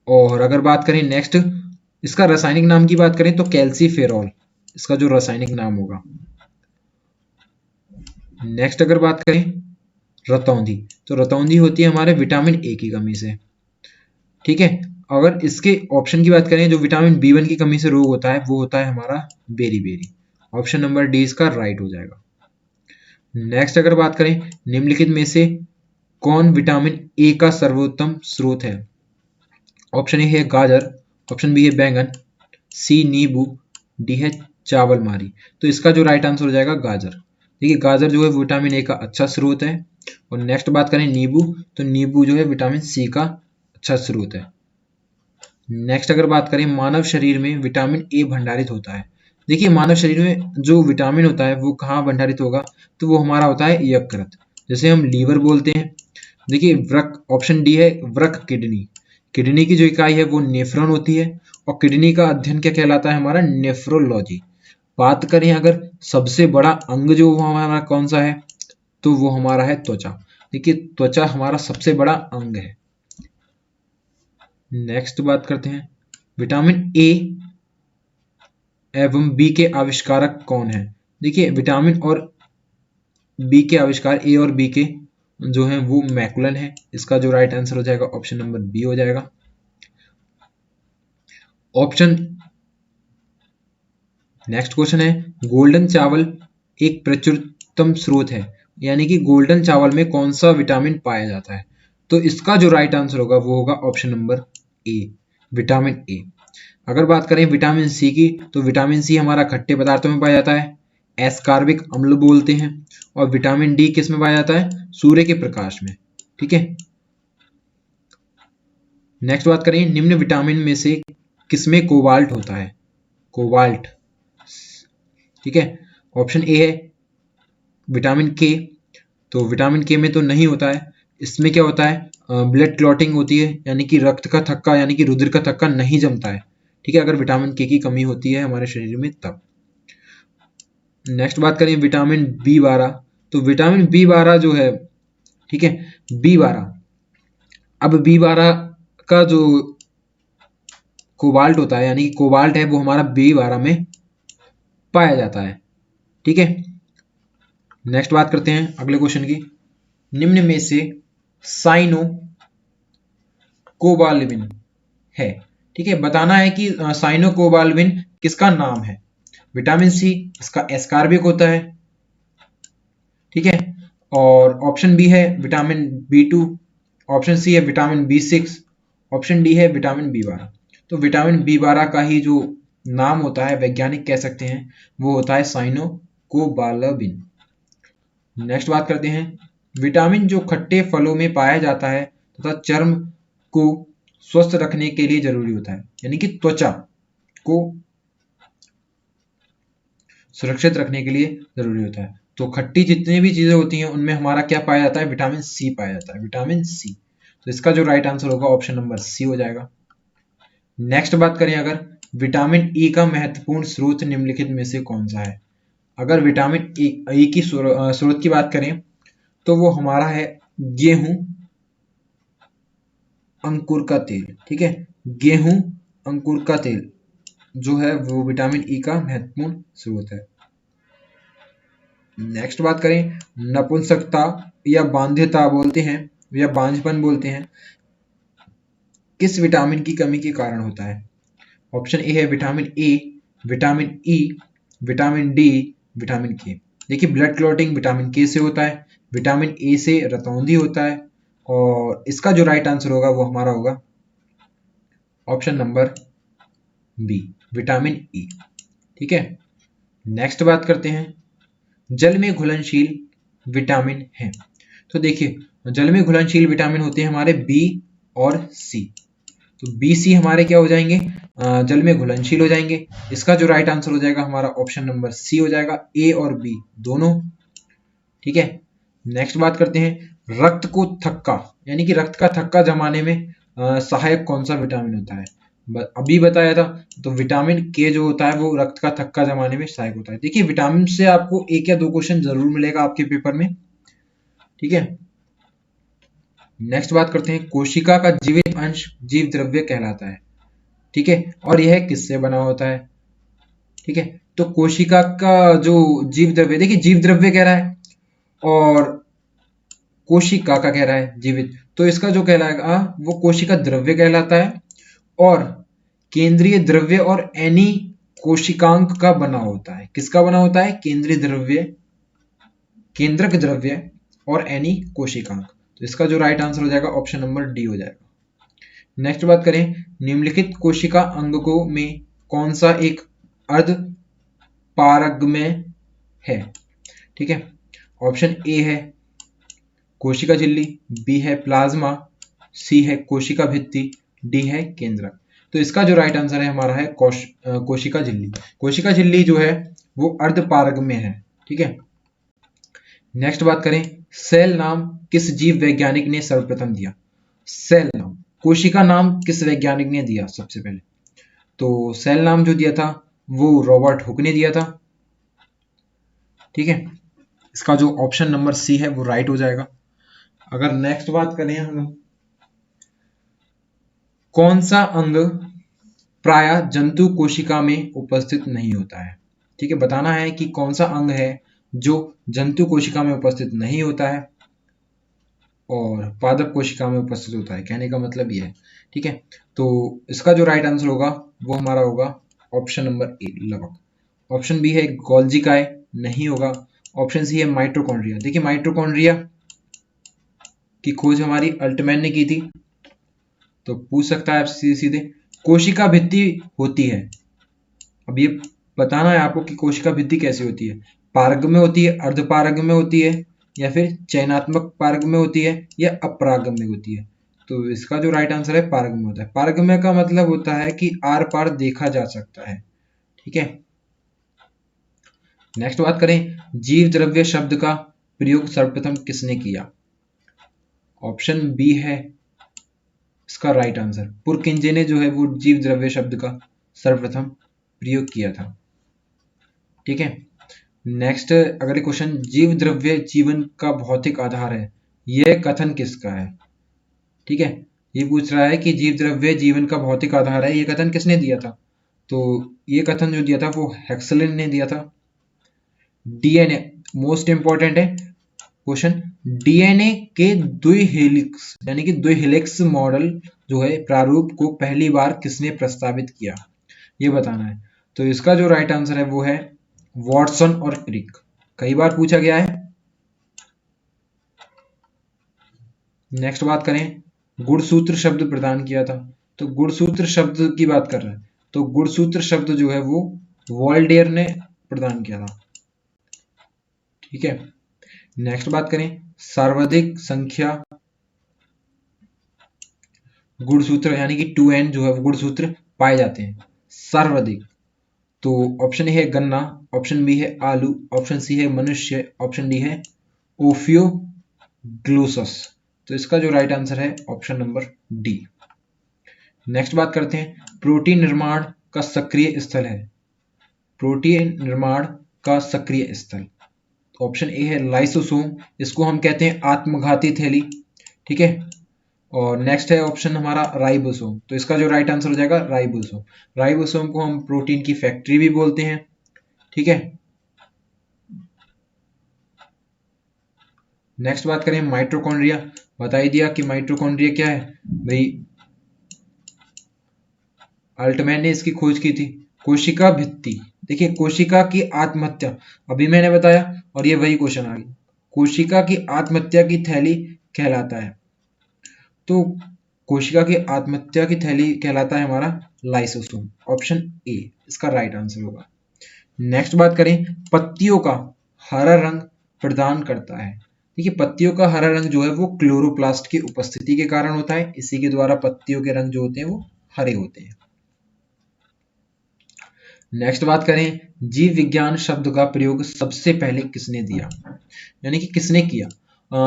और अगर बात करें नेक्स्ट, इसका रासायनिक नाम की बात करें तो कैल्सीफेरॉल, इसका जो रासायनिक नाम होगा। नेक्स्ट अगर बात करें रतौंधी, तो रतौंधी होती है हमारे विटामिन ए की कमी से। ठीक है, अगर इसके ऑप्शन की बात करें जो विटामिन बी 1 की कमी से रोग होता है वो होता है हमारा beriberi. Option number D इसका राइट हो जाएगा। नेक्स्ट अगर बात करें, निम्नलिखित में से कौन विटामिन ए का सर्वोत्तम स्रोत है? ऑप्शन ए है गाजर, ऑप्शन बी है बैंगन, सी नींबू, डी है चावल मारी। तो इसका जो राइट आंसर हो जाएगा गाजर। देखिए गाजर जो है विटामिन ए का अच्छा स्रोत है। और नेक्स्ट बात करें नींबू, तो नींबू जो है विटामिन सी का अच्छा स्रोत है। नेक्स्ट अगर बात करें मानव शरीर में विटामिन ए भंडारित होता है। देखिए मानव शरीर में जो विटामिन होता है वो कहाँ भंडारित होगा? तो वो हमारा होता है यकृत, जैसे हम लीवर बोलते हैं। देखिए वृक, ऑप्शन डी है वृक किडनी। किडनी की जो इकाई है वो नेफ्रॉन होती है, और किडनी का अध्ययन क्या कहलाता है? हमारा नेफ्रोलॉजी। बात करें अगर सबसे बड़ा अंग जो हमारा कौन सा है, तो वो हमारा है त्वचा। देखिए त्वचा हमारा सबसे बड़ा अंग है। नेक्स्ट बात करते हैं, विटामिन ए एवं बी के आविष्कारक कौन है? देखिए विटामिन और बी के आविष्कार, ए और बी के जो हैं वो मैकुलन है। इसका जो राइट आंसर हो जाएगा ऑप्शन नंबर बी हो जाएगा। ऑप्शन नेक्स्ट क्वेश्चन है, गोल्डन चावल एक प्रचुरतम स्रोत है, यानी कि गोल्डन चावल में कौन सा विटामिन पाया जाता है? तो इसका जो राइट आंसर होगा वो होगा option number A, vitamin A. अगर बात करें विटामिन सी की, तो विटामिन सी हमारा खट्टे पदार्थों में पाया जाता है, एस्कार्बिक अम्ल बोलते हैं। और विटामिन डी किस में पाया जाता है? सूर्य के प्रकाश में। ठीक है, नेक्स्ट बात करें निम्न विटामिन में से किसमें कोबाल्ट होता है? कोबाल्ट, ठीक है। ऑप्शन ए है विटामिन के, तो विटामिन के में तो नहीं होता है। इसमें क्या होता है, ब्लड क्लॉटिंग होती है, यानी कि रक्त का थक्का यानी कि रुधिर का थक्का नहीं जमता है। ठीक है, अगर विटामिन के की कमी होती है हमारे शरीर में तब। नेक्स्ट बात करें विटामिन बी 12, तो विटामिन बी 12 जो है, ठीक है, बी 12, अब बी 12 का जो कोबाल्ट होता है, यानी कि कोबाल्ट है, वो हमारा बी 12 में पाया जाता है। ठीक है, नेक्स्ट बात करते हैं अगले क्वेश्चन की। निम्न में से साइनो कोबाल्विन है, ठीक है, बताना है कि साइनो कोबाल्विन किसका नाम है। विटामिन सी, इसका एस्कॉर्बिक होता है, ठीक है, और ऑप्शन बी है विटामिन बी 2, ऑप्शन सी है विटामिन बी 6, ऑप्शन डी है विटामिन बी 12। तो विटामिन बी 12 का ही जो नाम होता है, वैज्ञानिक कह सकते हैं, वो होता है साइनो कोबाल्विन। नेक्स्ट बात करते हैं विटामिन जो खट्टे फलों में पाया जाता है तथा चर्म को स्वस्थ रखने के लिए जरूरी होता है, यानी कि त्वचा को सुरक्षित रखने के लिए जरूरी होता है। तो खट्टी जितनी भी चीजें होती हैं उनमें हमारा क्या पाया जाता है, विटामिन सी पाया जाता है, विटामिन सी। तो इसका जो राइट आंसर होगा ऑप्शन नंबर सी हो जाएगा। नेक्स्ट बात करें अगर विटामिन ई का महत्वपूर्ण स्रोत निम्नलिखित में से कौन सा है। अगर विटामिन ई की स्रोत की बात करें तो वो हमारा है गेहूं अंकुर का तेल, ठीक है, गेहूं अंकुर का तेल जो है वो विटामिन ई का महत्वपूर्ण स्रोत है। नेक्स्ट बात करें नपुंसकता या बांध्यता बोलते हैं या बांझपन बोलते हैं, किस विटामिन की कमी के कारण होता है। ऑप्शन ए है vitamin A, vitamin E, vitamin D, vitamin के। देखिए ब्लड क्लॉटिंग विटामिन के से होता है, विटामिन ए से रतौंधी होता है, और इसका जो राइट आंसर होगा वो हमारा होगा option number B, vitamin E. ठीक है, नेक्स्ट बात करते हैं जल में घुलनशील विटामिन है। तो देखिए जल में घुलनशील विटामिन होते हैं हमारे बी और सी। तो बी सी हमारे क्या हो जाएंगे, जल में घुलनशील हो जाएंगे। इसका जो राइट आंसर हो जाएगा हमारा ऑप्शन नंबर सी हो जाएगा, ए और बी दोनों। ठीक है, नेक्स्ट बात करते हैं रक्त को थक्का यानी कि रक्त का थक्का जमाने में सहायक कौन सा विटामिन होता है। अभी बताया था, तो विटामिन के जो होता है वो रक्त का थक्का जमाने में सहायक होता है। देखिए विटामिन से आपको एक या दो क्वेश्चन जरूर मिलेगा आपके पेपर में। ठीक है, नेक्स्ट बात करते हैं कोशिका का जीवित अंश जीव द्रव्य कहलाता है। ठीक है, और यह किससे बना होता है। ठीक है, तो कोशिका का जो जीव द्रव्य, देखिए जीव द्रव्य कह रहा है और कोशिका का कह रहा है जीवित, तो इसका जो कहलाएगा वो कोशिका द्रव्य कहलाता है, और केंद्रीय द्रव्य और एनी कोशिकांक का बना होता है। किसका बना होता है, केंद्रीय द्रव्य, केंद्रक द्रव्य और एनी कोशिकांक। तो इसका जो राइट आंसर हो जाएगा ऑप्शन नंबर डी हो जाएगा। नेक्स्ट बात करें निम्नलिखित कोशिका अंगकों में कौन सा एक अर्ध पारगम्य है। ठीक है, ऑप्शन ए है कोशिका झिल्ली, बी है प्लाज्मा, सी है कोशिका भित्ति, डी है केंद्रक। तो इसका जो राइट आंसर है हमारा है कोशिका झिल्ली। कोशिका झिल्ली जो है वो अर्धपारगम्य है। ठीक है, नेक्स्ट बात करें सेल नाम किस जीव वैज्ञानिक ने सर्वप्रथम दिया। सेल नाम, कोशिका नाम किस वैज्ञानिक ने दिया सबसे पहले, तो सेल नाम जो दिया था वो रॉबर्ट हुक ने दिया था। ठीक है, इसका जो ऑप्शन नंबर सी है वो राइट हो जाएगा। अगर नेक्स्ट बात करें हम कौन सा अंग प्राय जंतु कोशिका में उपस्थित नहीं होता है। ठीक है, बताना है कि कौन सा अंग है जो जंतु कोशिका में उपस्थित नहीं होता है और पादप कोशिका में उपस्थित होता है, कहने का मतलब ये है। ठीक है, तो इसका जो राइट आंसर होगा वो हमारा होगा ऑप्शन नंबर ए, लवक। ऑप्शन बी है गोल्जी काय, नहीं होगा। ऑप्शन सी है माइटोकॉन्ड्रिया। देखिए माइटोकॉन्ड्रिया की खोज हमारी अल्टमैन ने की थी, तो पूछ सकता है सीधे सीधे कोशिका भित्ति होती है। अब ये बताना है आपको कि कोशिका भित्ति कैसे होती है, पारग में होती है, अर्धपारग में होती है, या फिर चयनात्मक पारग में होती है, या अपराग में होती है। तो इसका जो राइट आंसर है पारग में होता है। पारग में का मतलब होता है कि आर पार देखा जा सकता है। ठीक है, नेक्स्ट बात करें, जीव द्रव्य शब्द का प्रयोग सर्वप्रथम किसने किया? ऑप्शन बी है इसका राइट आंसर। पुरकिंजे ने जो है वो जीव द्रव्य शब्द का सर्वप्रथम प्रयोग किया था। ठीक है, नेक्स्ट अगले क्वेश्चन, जीव द्रव्य जीवन का भौतिक आधार है, यह कथन किसका है? ठीक है, ये पूछ रहा है कि जीव द्रव्य जीवन का भौतिक आधार है, ये कथन किसने दिया था? तो ये कथन जो दिया था वो हेक्सलिन ने दिया था। डीएनए मोस्ट इंपॉर्टेंट है क्वेश्चन, डीएनए के द्विहेलिक्स यानी कि द्विहेलिक्स मॉडल जो है प्रारूप को पहली बार किसने प्रस्तावित किया, ये बताना है। तो इसका जो राइट आंसर है वो है वॉटसन और क्रिक, कई बार पूछा गया है। नेक्स्ट बात करें, गुणसूत्र शब्द प्रदान किया था, तो गुणसूत्र शब्द की बात कर रहे हैं, तो गुणसूत्र शब्द जो है वो वॉल्डेयर ने प्रदान किया था। ठीक है, नेक्स्ट बात करें, सर्वाधिक संख्या गुणसूत्र यानी कि 2n जो है गुणसूत्र पाए जाते हैं सर्वाधिक। तो ऑप्शन ए है गन्ना, ऑप्शन बी है आलू, ऑप्शन सी है मनुष्य, ऑप्शन डी है ओफियोग्लोसस। तो इसका जो राइट आंसर है ऑप्शन नंबर डी। नेक्स्ट बात करते हैं, प्रोटीन निर्माण का सक्रिय स्थल है, प्रोटीन निर्माण का सक्रिय स्थल। ऑप्शन ए है लाइसोसोम, इसको हम कहते हैं आत्मघाती थैली। ठीक है, और नेक्स्ट है ऑप्शन हमारा राइबोसोम, तो इसका जो राइट आंसर हो जाएगा राइबोसोम। राइबोसोम को हम प्रोटीन की फैक्ट्री भी बोलते हैं। ठीक है, नेक्स्ट बात करें माइटोकॉन्ड्रिया, बता ही दिया कि माइटोकॉन्ड्रिया क्या है भाई, अल्टमैन ने इसकी खोज की थी। कोशिका भित्ति, देखिए कोशिका की आत्महत्या अभी मैंने बताया और ये वही क्वेश्चन आ गया, कोशिका की आत्महत्या की थैली कहलाता है, तो कोशिका की आत्महत्या की थैली कहलाता है हमारा लाइसोसोम। ऑप्शन ए इसका राइट आंसर होगा। नेक्स्ट बात करें, पत्तियों का हरा रंग प्रदान करता है, देखिए पत्तियों का हरा रंग जो है वो क्लोरोप्लास्ट की उपस्थिति के कारण होता है, इसी के द्वारा पत्तियों के रंग जो होते हैं वो हरे होते हैं। नेक्स्ट बात करें, जीव विज्ञान शब्द का प्रयोग सबसे पहले किसने दिया, यानी कि किसने किया।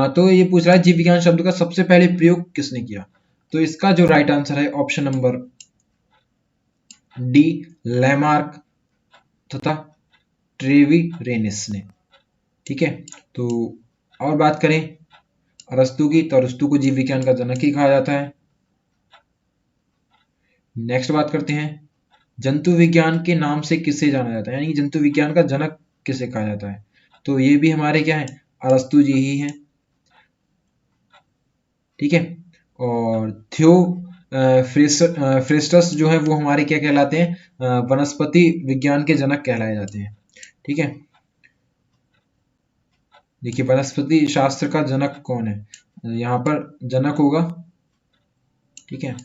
तो ये पूछ रहा है जीव विज्ञान शब्द का सबसे पहले प्रयोग किसने किया, तो इसका जो राइट आंसर है ऑप्शन नंबर डी लैमार्क तथा ट्रेविरेनिस ने। ठीक है, तो और बात करें अरस्तु की, तो अरस्तु को जीव विज्ञान का जनक ही कहा जाता है। नेक्स्ट बात करते हैं, जंतु विज्ञान के नाम से किसे जाना जाता है, यानी कि जंतु विज्ञान का जनक किसे कहा जाता है, तो ये भी हमारे क्या है अरस्तु जी ही हैं। ठीक है, और थियो फ्रेस्टस जो है वो हमारे क्या कहलाते हैं, वनस्पति विज्ञान के जनक कहलाए जाते हैं। ठीक है, देखिए वनस्पति शास्त्र का जनक कौन है, यहाँ पर जनक होगा। ठीक है,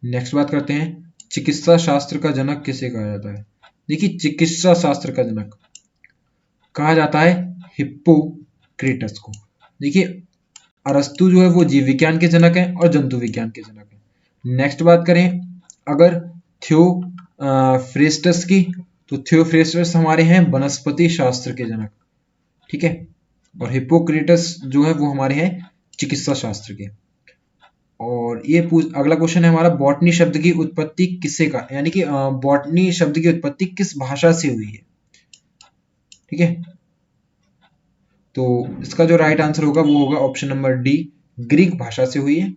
नेक्स्ट बात करते हैं, चिकित्सा शास्त्र का जनक किसे कहा जाता है, देखिए चिकित्सा शास्त्र का जनक कहा जाता है हिप्पोक्रेटस को। देखिए अरस्तु जो है वो जीव विज्ञान के जनक है और जंतु विज्ञान के जनक है। नेक्स्ट बात करें अगर थियोफ्रेस्टस की, तो थियोफ्रेस्टस हमारे हैं वनस्पति शास्त्र के जनक। ठीक है, और हिप्पोक्रेटस जो है वो हमारे हैं चिकित्सा शास्त्र के। और ये अगला क्वेश्चन है हमारा, बॉटनी शब्द की उत्पत्ति किससे का, यानी कि बॉटनी शब्द की उत्पत्ति किस भाषा से हुई है। ठीक है, तो इसका जो राइट आंसर होगा वो होगा ऑप्शन नंबर डी ग्रीक भाषा से हुई है।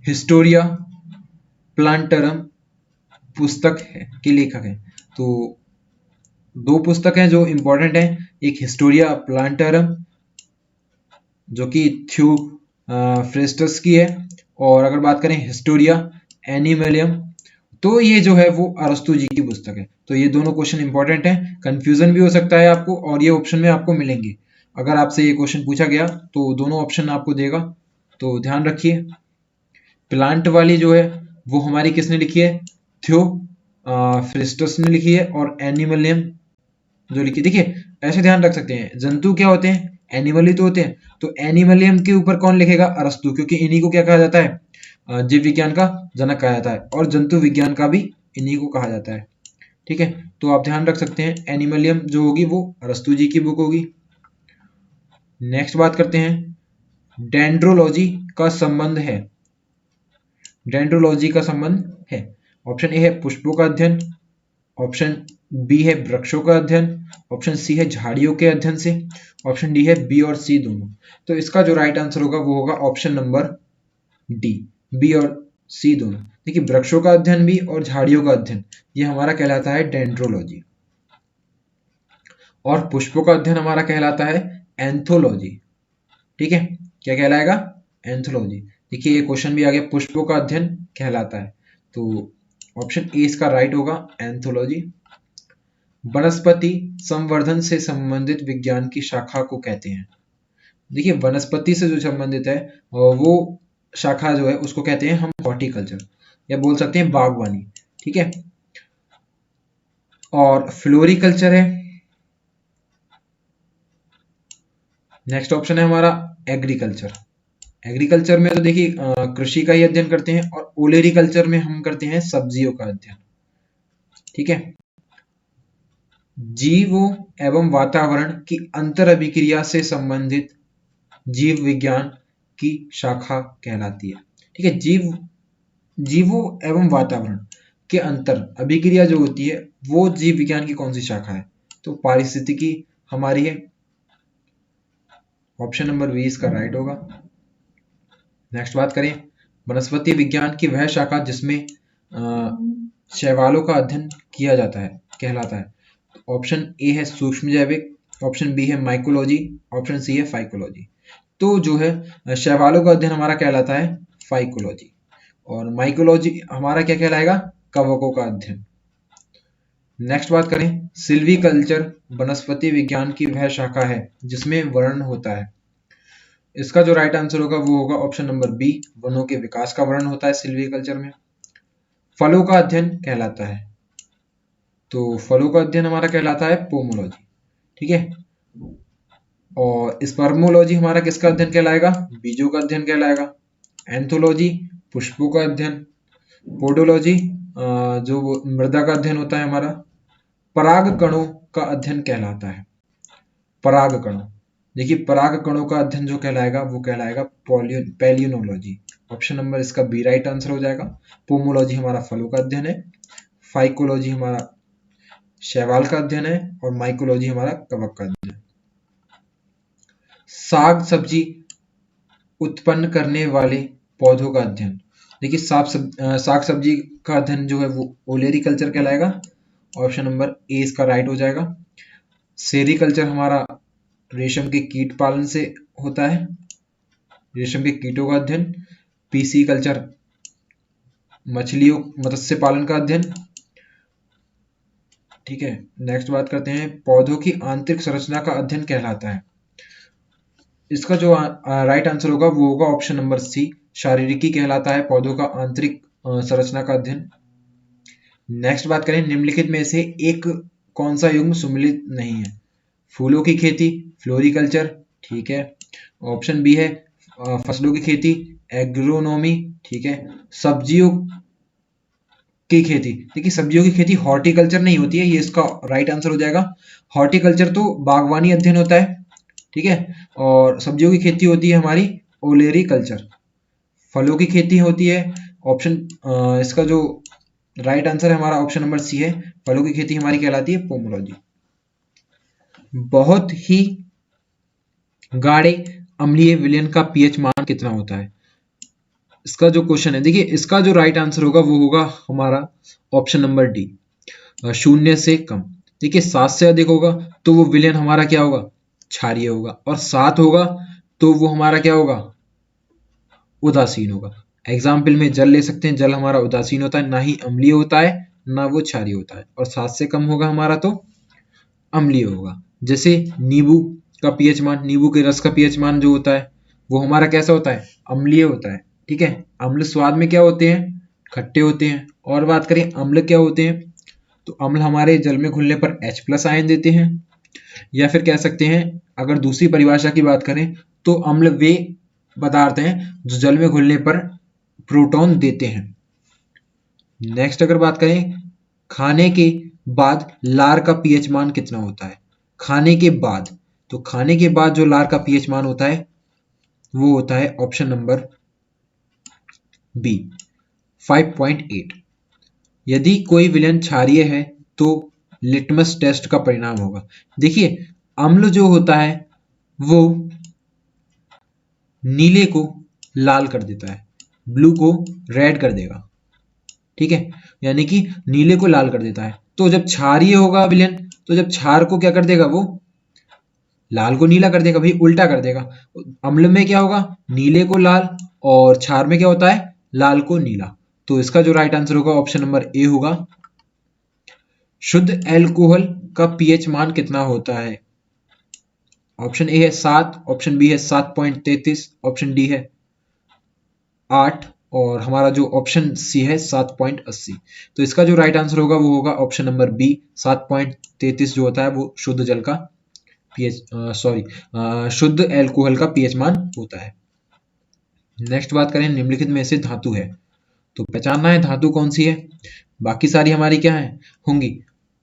हिस्टोरिया प्लांटरम पुस्तक है के लेखक हैं, तो दो पुस्तक हैं जो इंपॉर्टेंट हैं, एक हिस्टोरिया प्लांटरम जो कि थियोफ्रेस्टस की है, और अगर बात करें हिस्टोरिया एनिमलियम तो ये जो है वो अरस्तु जी की पुस्तक है। तो ये दोनों क्वेश्चन इंपॉर्टेंट हैं, कंफ्यूजन भी हो सकता है आपको और ये ऑप्शन में आपको मिलेंगे। अगर आपसे ये क्वेश्चन पूछा गया तो दोनों ऑप्शन आपको देगा, तो ध्यान रखिए। प्लांट वाली जो है वो हमारी किसने लिखी है, थियोफ्रेस्टस ने लिखी है, और एनिमलियम जो लिखी, देखिए ऐसे ध्यान रख सकते हैं, जंतु क्या होते हैं, एनिमल ही तो होते हैं। तो एनिमलियम के ऊपर कौन लिखेगा? अरस्तु, क्योंकि इन्हीं को क्या कहा जाता है? जीव विज्ञान का जनक कहा जाता है, और जंतु विज्ञान का भी इन्हीं को कहा जाता है। ठीक है, तो आप ध्यान रख सकते हैं एनिमलियम जो होगी वो अरस्तु जी की बुक होगी। नेक्स्ट बात करते हैं डेंड्रोलॉजी का संबंध है। डेंड्रोलॉजी का संबंध है, ऑप्शन ए है पुष्पों का अध्ययन, ऑप्शन बी है वृक्षों का अध्ययन, ऑप्शन सी है झाड़ियों के अध्ययन से, ऑप्शन डी है बी और सी दोनों। तो इसका जो राइट आंसर होगा वो होगा ऑप्शन नंबर डी, बी और सी दोनों। देखिए वृक्षों का अध्ययन भी और झाड़ियों का अध्ययन ये हमारा कहलाता है डेंड्रोलॉजी, और पुष्पों का अध्ययन हमारा कहलाता है एंथोलॉजी। ठीक है, क्या कहलाएगा? एंथोलॉजी। देखिए ये क्वेश्चन भी आ गया, पुष्पों का अध्ययन कहलाता है, तो ऑप्शन ए इसका राइट होगा, एंथोलॉजी। वनस्पति संवर्धन से संबंधित विज्ञान की शाखा को कहते हैं। देखिए वनस्पति से जो संबंधित है वो शाखा जो है उसको कहते हैं हम हॉर्टिकल्चर, या बोल सकते हैं बागवानी। ठीक है, और फ्लोरिकल्चर है। नेक्स्ट ऑप्शन है हमारा एग्रीकल्चर। एग्रीकल्चर में तो देखिए कृषि का ही अध्ययन करते हैं, और ओलेरिकल्चर में हम करते हैं सब्जियों का अध्ययन। ठीक है, जीवों एवं वातावरण की अंतर अभिक्रिया से संबंधित जीव विज्ञान की शाखा कहलाती है। ठीक है, जीवों एवं वातावरण के अंतर अभिक्रिया जो होती है वो जीव विज्ञान की कौन सी शाखा है? तो पारिस्थितिकी हमारी है, ऑप्शन नंबर बी इसका राइट होगा। नेक्स्ट बात करें वनस्पति विज्ञान की वह शाखा जिसमें शैवालों का अध्ययन किया जाता है कहलाता है। ऑप्शन ए है सूक्ष्म जैविक, ऑप्शन बी है माइकोलॉजी, ऑप्शन सी है फाइकोलॉजी। तो जो है शैवालों का अध्ययन हमारा कहलाता है फाइकोलॉजी, और माइकोलॉजी हमारा क्या कहलाएगा? कवकों का अध्ययन। नेक्स्ट बात करें सिल्वीकल्चर वनस्पति विज्ञान की वह शाखा है जिसमें वर्णन होता है। इसका जो राइट आंसर होगा वो होगा ऑप्शन नंबर बी, वनों के विकास का वर्णन होता है सिल्वीकल्चर में। फलों का अध्ययन कहलाता है, तो फलों का अध्ययन हमारा कहलाता है पोमोलॉजी। ठीक है, और स्पर्मोलॉजी हमारा किसका अध्ययन कहलाएगा? बीजों का अध्ययन कहलाएगा। एंथोलॉजी पुष्पों का अध्ययन, पोडोलॉजी जो मृदा का अध्ययन होता है हमारा, पराग कणों का अध्ययन कहलाता है। पराग कणों, देखिए पराग कणों का अध्ययन जो कहलाएगा वो कहलाएगा पैलियोनोलॉजी। ऑप्शन नंबर इसका बी राइट आंसर हो जाएगा। पोमोलॉजी हमारा फलों का अध्ययन है, फाइकोलॉजी हमारा शैवाल का अध्ययन है, और माइकोलॉजी हमारा कवक का अध्ययन है। साग सब्जी उत्पन्न करने वाले पौधों का अध्ययन, देखिए साग सब्जी का अध्ययन जो है वो ओलेरिकल्चर कहलाएगा। ऑप्शन नंबर ए इसका राइट हो जाएगा। सेरिकल्चर हमारा रेशम के कीट पालन से होता है, रेशम के कीटों का अध्ययन। पीसी कल्चर मछलियों मत्स्य पालन का अध्ययन। ठीक है, नेक्स्ट बात करते हैं पौधों की आंतरिक संरचना का अध्ययन कहलाता है। इसका जो राइट आंसर होगा वो होगा ऑप्शन नंबर सी, शारीरिकी कहलाता है पौधों का आंतरिक संरचना का अध्ययन। नेक्स्ट बात करें निम्नलिखित में से एक कौन सा युग्म सम्मिलित नहीं है? फूलों की खेती फ्लोरिकल्चर, ठीक है। ऑप्शन बी है फसलों की खेती एग्रोनॉमी, ठीक है। सब्जियों की खेती, देखिए सब्जियों की खेती हॉर्टिकल्चर नहीं होती है, ये इसका राइट आंसर हो जाएगा। हॉर्टिकल्चर तो बागवानी अध्ययन होता है, ठीक है, और सब्जियों की खेती होती है हमारी ओलेरिकल्चर। फलों की खेती होती है ऑप्शन इसका जो राइट आंसर है हमारा ऑप्शन नंबर सी है, फलों की खेती हमारी कहलाती है पोमोलॉजी। बहुत ही गाढ़े अम्लीय विलयन का पीएच मान कितना होता है? इसका जो क्वेश्चन है, देखिए इसका जो राइट आंसर होगा वो होगा हमारा ऑप्शन नंबर डी, 0 से कम। देखिए 7 से अधिक होगा तो वो विलयन हमारा क्या होगा? क्षारीय होगा, और 7 होगा तो वो हमारा क्या होगा? उदासीन होगा। एग्जाम्पल में जल ले सकते हैं, जल हमारा उदासीन होता है, ना ही अम्लीय होता है ना वो क्षारीय होता है, और 7 से कम होगा हमारा तो अम्लीय होगा। जैसे नींबू का पीएच मान, नींबू के रस का पीएच मान जो होता है वो हमारा कैसा होता है? अम्लीय होता है, ठीक है। अम्ल स्वाद में क्या होते हैं? खट्टे होते हैं। और बात करें अम्ल क्या होते हैं, तो अम्ल हमारे जल में घुलने पर H+ आयन देते हैं, या फिर कह सकते हैं अगर दूसरी परिभाषा की बात करें तो अम्ल वे पदार्थ हैं जो जल में घुलने पर प्रोटॉन देते हैं। नेक्स्ट अगर बात करें खाने के बाद लार का पीएच मान कितना होता है। खाने के बाद, तो खाने के बाद जो लार का पीएच मान होता है वो होता है ऑप्शन नंबर बी 5.8। यदि कोई विलयन क्षारीय है तो लिटमस टेस्ट का परिणाम होगा। देखिए अम्ल जो होता है वो नीले को लाल कर देता है, ब्लू को रेड कर देगा, ठीक है, यानी कि नीले को लाल कर देता है। तो जब क्षारीय होगा विलयन, तो जब क्षार को क्या कर देगा, वो लाल को नीला कर देगा, भाई उल्टा कर देगा। अम्ल में क्या होगा, नीले को लाल, और क्षार में क्या होता है, लाल को नीला। तो इसका जो राइट आंसर होगा ऑप्शन नंबर ए होगा। शुद्ध एल्कोहल का पीएच मान कितना होता है। ऑप्शन ए है 7, ऑप्शन बी है 7.33, ऑप्शन डी है 8 और हमारा जो ऑप्शन सी है 7.80। तो इसका जो राइट आंसर होगा वो होगा ऑप्शन नंबर बी 7.33 जो होता है वो शुद्ध जल का पीएच शुद्ध एल्कोहल का पीएच मान होता है। नेक्स्ट बात करें निम्नलिखित में से धातु है, तो पहचानना है धातु कौन सी है। बाकी सारी हमारी क्या है होंगी,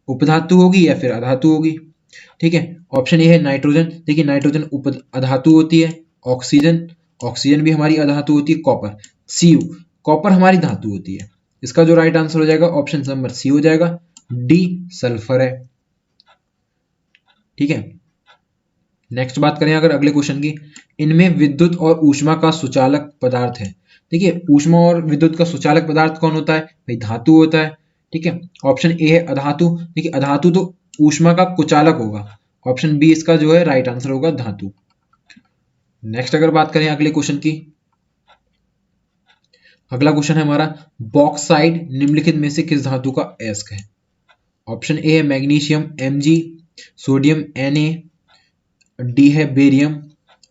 उपधातु होगी या फिर अधातु होगी, ठीक है। ऑप्शन ए है नाइट्रोजन, देखिए नाइट्रोजन उप अधातु होती है। ऑक्सीजन, ऑक्सीजन भी हमारी अधातु होती है। कॉपर, Cu, कॉपर हमारी धातु होती है। इसका जो राइट आंसर हो जाएगा ऑप्शन नंबर सी हो जाएगा। डी सल्फर है, ठीक है। नेक्स्ट बात करें अगर अगले क्वेश्चन की, इनमें विद्युत और ऊष्मा का सुचालक पदार्थ है। देखिए ऊष्मा और विद्युत का सुचालक पदार्थ कौन होता है, भाई धातु होता है, ठीक है। ऑप्शन ए है अधातु, देखिए अधातु तो ऊष्मा का कुचालक होगा। ऑप्शन बी इसका जो है राइट आंसर होगा धातु। नेक्स्ट अगर बात करें अगले क्वेश्चन की, अगला क्वेश्चन है हमारा बॉक्साइड निम्नलिखित में से किस धातु का अयस्क है। ऑप्शन ए है magnesium Mg, sodium Na, D है बेरियम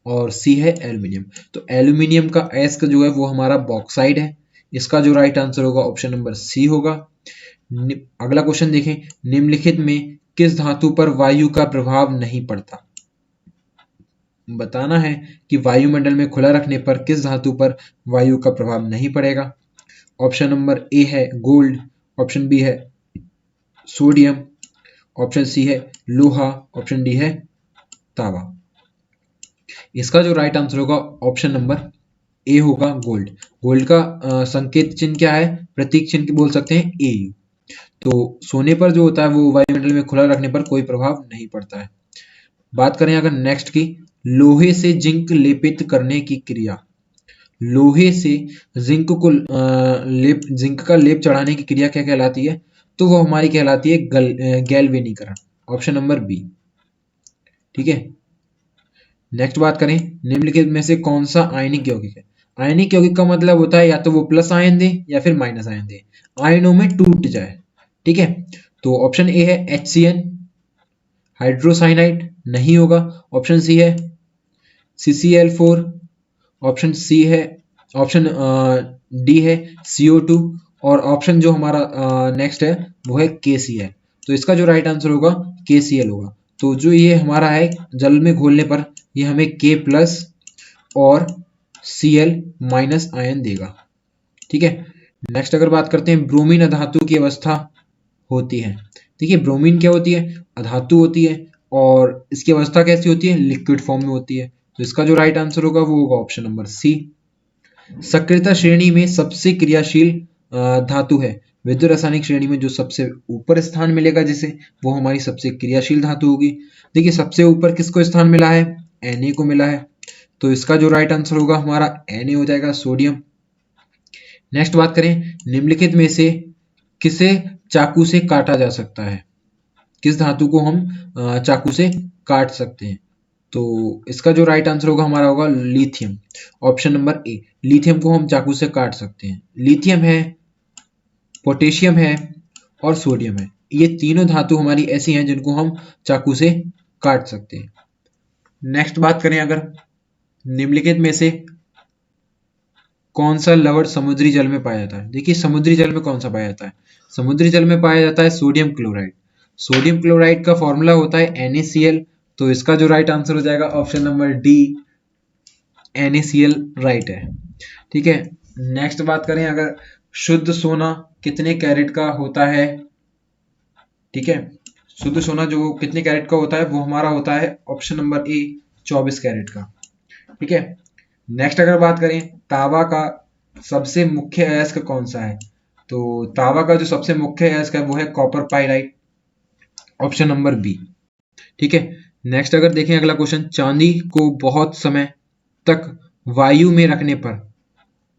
और सी है एल्यूमिनियम। तो एल्यूमिनियम का अयस्क जो है वो हमारा बॉक्साइड है। इसका जो राइट आंसर होगा ऑप्शन नंबर सी होगा। अगला क्वेश्चन देखें, निम्नलिखित में किस धातु पर वायु का प्रभाव नहीं पड़ता। बताना है कि वायुमंडल में खुला रखने पर किस धातु पर वायु का प्रभाव नहीं पड़ेगा। ऑप्शन नंबर ए है गोल्ड, ऑप्शन बी है सोडियम, ऑप्शन सी है लोहा, ऑप्शन डी है तांबा। इसका जो राइट आंसर होगा ऑप्शन नंबर ए होगा गोल्ड। गोल्ड का संकेत चिन्ह क्या है, प्रतीक चिन्ह बोल सकते हैं AU। तो सोने पर जो होता है वो वायुमंडल में खुला रखने पर कोई प्रभाव नहीं पड़ता है। बात करें अगर नेक्स्ट की, लोहे से जिंक लेपित करने की क्रिया। लोहे से जिंक को जिंक का लेप चढ़ाने की क्रिया क्या कहलाती है, तो वो हमारी कहलाती है गैल्वेनीकरण। ऑप्शन नंबर बी, ठीक है। नेक्स्ट बात करें निम्नलिखित में से कौन सा आयनिक यौगिक है। आयनिक यौगिक का मतलब होता है या तो वो प्लस आयन दे या फिर माइनस आयन दे, आयनों में टूट जाए, ठीक है। तो ऑप्शन ए है HCN, हाइड्रोसाइनाइड नहीं होगा। ऑप्शन सी है CCl4, ऑप्शन सी है ऑप्शन डी है CO2 और ऑप्शन जो हमारा नेक्स्ट है वो है KCl। तो इसका जो राइट आंसर होगा KCl होगा। तो जो ये हमारा है जल में घोलने पर ये हमें K प्लस और Cl माइनस आयन देगा, ठीक है। नेक्स्ट अगर बात करते हैं ब्रोमीन अधातु की अवस्था होती है। देखिए ब्रोमीन क्या होती है, अधातु होती है और इसकी अवस्था कैसी होती है, लिक्विड फॉर्म में होती है। तो इसका जो राइट आंसर होगा वो होगा ऑप्शन नंबर सी। सक्रियता श्रेणी में सबसे क्रियाशील धातु है। विद्युत रासायनिक श्रेणी में जो सबसे ऊपर स्थान मिलेगा जिसे, वो हमारी सबसे क्रियाशील धातु होगी। देखिए सबसे ऊपर किसको स्थान मिला है, Na को मिला है। तो इसका जो राइट आंसर होगा हमारा Na हो जाएगा, सोडियम। नेक्स्ट बात करें निम्नलिखित में से किसे चाकू से काटा जा सकता है, किस धातु को हम चाकू से काट सकते हैं। तो इसका जो राइट आंसर होगा हमारा होगा लिथियम। ऑप्शन नंबर ए, लिथियम को हम चाकू से काट सकते हैं। लिथियम है, पोटेशियम है और सोडियम है, ये तीनों धातु हमारी ऐसी हैं जिनको हम चाकू से काट सकते हैं। नेक्स्ट बात करें अगर निम्नलिखित में से कौन सा लवण समुद्री जल में पाया जाता है। देखिए समुद्री जल में कौन सा पाया जाता है, समुद्री जल में पाया जाता है सोडियम क्लोराइड। सोडियम क्लोराइड का फॉर्मूला होता है NaCl तो इसका जो राइट आंसर हो जाएगा option number D, NaCl right है। ठीक है, नेक्स्ट बात करें अगर शुद्ध सोना कितने कैरेट का होता है। ठीक है, शुद्ध सोना जो कितने कैरेट का होता है वो हमारा होता है ऑप्शन नंबर ए, 24 कैरेट का। ठीक है, नेक्स्ट अगर बात करें तांबा का सबसे मुख्य अयस्क कौन सा है, तो तांबा का जो सबसे मुख्य अयस्क है वो है copper pyrite, option number B. ठीक है, नेक्स्ट अगर देखें अगला क्वेश्चन, चांदी को बहुत समय तक वायु में रखने पर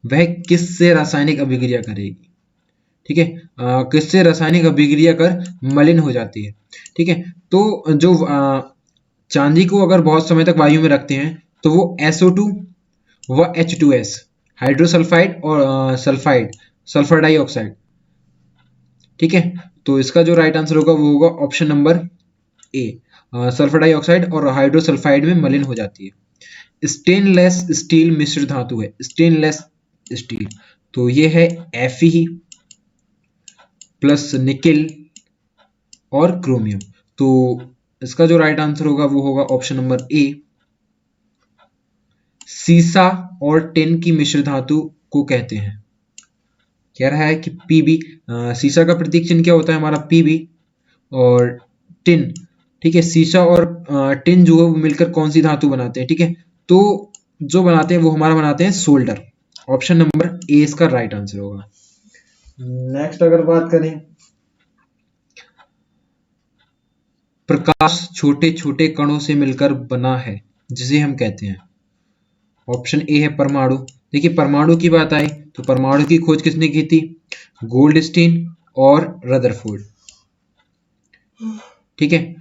वह किससे रासायनिक अभिक्रिया करेगी। ठीक है, किससे रासायनिक अभिक्रिया कर मलिन हो जाती है। ठीक है, तो जो चांदी को अगर बहुत समय तक वायु में रखते हैं तो वो SO2 व H2S, हाइड्रोसल्फाइड और सल्फाइड, सल्फर डाइऑक्साइड। ठीक है, तो इसका जो राइट आंसर होगा वो होगा ऑप्शन नंबर ए, सल्फर डाइऑक्साइड और हाइड्रोसल्फाइड में मलिन हो जाती है। स्टेनलेस स्टील मिश्र धातु है, स्टेनलेस स्टील, तो ये है Fe प्लस निकिल और क्रोमियम। तो इसका जो राइट आंसर होगा वो होगा ऑप्शन नंबर ए, सीसा और टिन की मिश्र धातु को कहते हैं। कह रहा है कि Pb, सीसा का प्रतीक चिन्ह क्या होता है हमारा Pb, और टिन, ठीक है, सीसा और टिन जो है वो मिलकर कौन सी धातु बनाते हैं। ठीक है, तो जो बनाते हैं वो हमारा बनाते हैं सोल्डर, ऑप्शन नंबर ए इसका राइट आंसर होगा। नेक्स्ट अगर बात करें, प्रकाश छोटे छोटे कणों से मिलकर बना है जिसे हम कहते हैं, ऑप्शन ए है परमाणु। देखिए परमाणु की बात आई तो परमाणु की खोज किसने की थी, गोल्डस्टीन और रदरफोर्ड। ठीक है,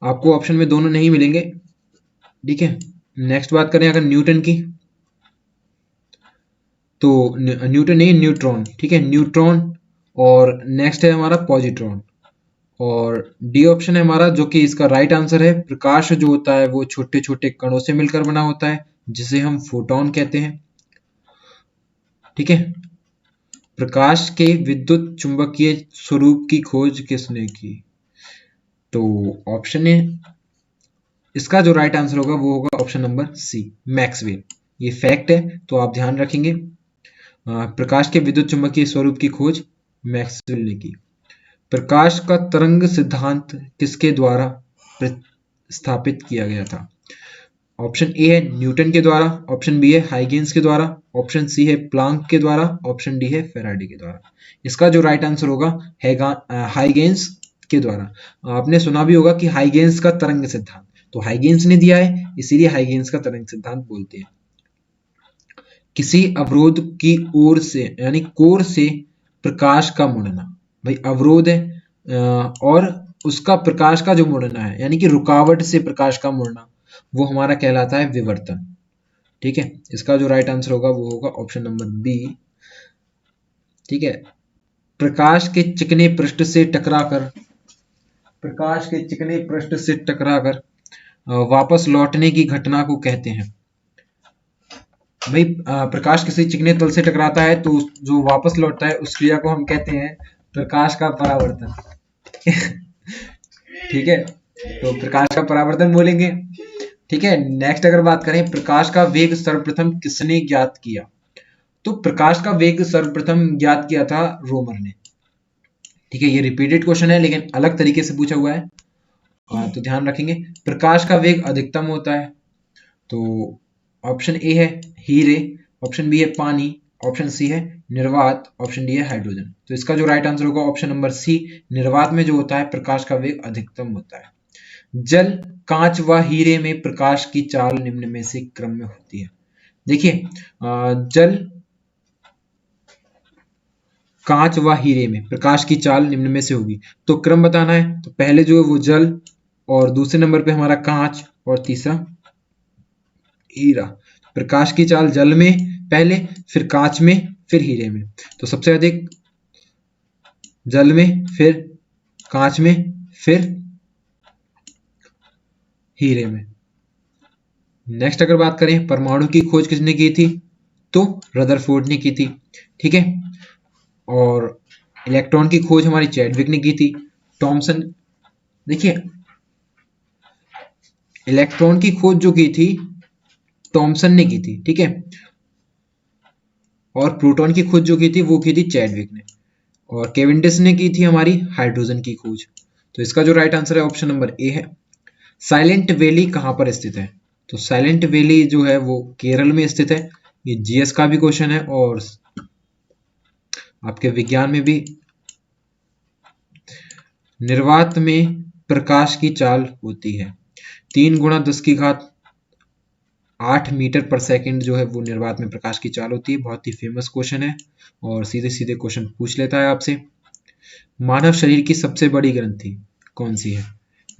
आपको ऑप्शन में दोनों नहीं मिलेंगे। ठीक है, नेक्स्ट बात करें अगर न्यूटन की, तो न्यूटन नहीं, न्यूट्रॉन। ठीक है, न्यूट्रॉन, और नेक्स्ट है हमारा पॉजिट्रॉन, और डी ऑप्शन है हमारा जो कि इसका राइट आंसर है। प्रकाश जो होता है वो छोटे छोटे कणों से मिलकर बना होता है जिसे हम फोटोन कहते हैं। ठीक है, प्रकाश के विद्युत चुंबकीय स्वरूप की खोज किसने की, तो ऑप्शन है इसका जो राइट आंसर होगा वो होगा ऑप्शन नंबर सी, मैक्सवेल। ये फैक्ट है तो आप ध्यान रखेंगे। प्रकाश के विद्युत चुंबकीय स्वरूप की खोज मैक्सवेल ने की। प्रकाश का तरंग सिद्धांत किसके द्वारा स्थापित किया गया था, ऑप्शन ए है न्यूटन के द्वारा, ऑप्शन बी है हाइगेंस के द्वारा, ऑप्शन सी है प्लांक के द्वारा, ऑप्शन डी है फैराडे के द्वारा। इसका जो राइट आंसर होगा हाइगेंस के द्वारा। आपने सुना भी होगा कि हाइगेंस का तरंग सिद्धांत, तो हाइगेंस ने दिया है इसीलिए हाइगेंस का तरंग सिद्धांत बोलते हैं। किसी अवरोध की ओर से यानी कोर से प्रकाश का मुड़ना, भाई अवरोध है और उसका प्रकाश का जो मुड़ना है यानी कि रुकावट से प्रकाश का मुड़ना, वो हमारा कहलाता है विवर्तन। ठीक है, इसका जो राइट आंसर होगा वो होगा ऑप्शन नंबर बी। ठीक है, प्रकाश के चिकने पृष्ठ से टकराकर, प्रकाश के चिकने पृष्ठ से टकराकर वापस लौटने की घटना को कहते हैं। भाई प्रकाश किसी चिकने तल से टकराता है तो जो वापस लौटता है उस क्रिया को हम कहते हैं प्रकाश का परावर्तन। ठीक है, तो प्रकाश का परावर्तन बोलेंगे। ठीक है, नेक्स्ट अगर बात करें प्रकाश का वेग सर्वप्रथम किसने ज्ञात किया, तो प्रकाश का वेग सर्वप्रथम ज्ञात किया था रोमर ने। ठीक है, ये रिपीटेड क्वेश्चन है लेकिन अलग तरीके से पूछा हुआ है, तो ध्यान रखेंगे। प्रकाश का वेग अधिकतम होता है, तो ऑप्शन ए है हीरे, ऑप्शन बी है पानी, ऑप्शन सी है निर्वात, ऑप्शन डी है हाइड्रोजन। तो इसका जो राइट आंसर होगा ऑप्शन नंबर सी, निर्वात में जो होता है प्रकाश का वेग अधिकतम होता है। जल, कांच व हीरे में प्रकाश की चाल निम्न में से क्रम में होती है। देखिए जल, कांच व हीरे में प्रकाश की चाल निम्न में से होगी, तो क्रम बताना है तो पहले जो है वो जल, और दूसरे नंबर पे हमारा कांच, और तीसरा हीरा। प्रकाश की चाल जल में पहले, फिर कांच में, फिर हीरे में, तो सबसे अधिक जल में, फिर कांच में, फिर हीरे में। नेक्स्ट अगर बात करें परमाणु की खोज किसने की थी, तो रदरफोर्ड ने की थी। ठीक है, और इलेक्ट्रॉन की खोज हमारी चैडविक ने की थी। थॉमसन, देखिए इलेक्ट्रॉन की खोज जो की थी थॉमसन ने की थी, ठीक है, और प्रोटॉन की खोज जो की थी वो की थी चैडविक ने, और केविंडिश ने की थी हमारी हाइड्रोजन की खोज। तो इसका जो राइट आंसर है ऑप्शन नंबर ए है। साइलेंट वैली कहाँ पर स्थित है? तो साइलेंट वैली जो है वो केरल में स्थित है। ये जीएस का भी क्वेश्चन है और आपके विज्ञान में भी। निर्वात में प्रकाश की चाल होती है 3 गुणा 10 की घात 8 मीटर पर सेकंड जो है वो निर्वात में प्रकाश की चाल होती है। बहुत ही फेमस क्वेश्चन है और सीधे सीधे क्वेश्चन पूछ लेता है आपसे। मानव शरीर की सबसे बड़ी ग्रंथि कौन सी है?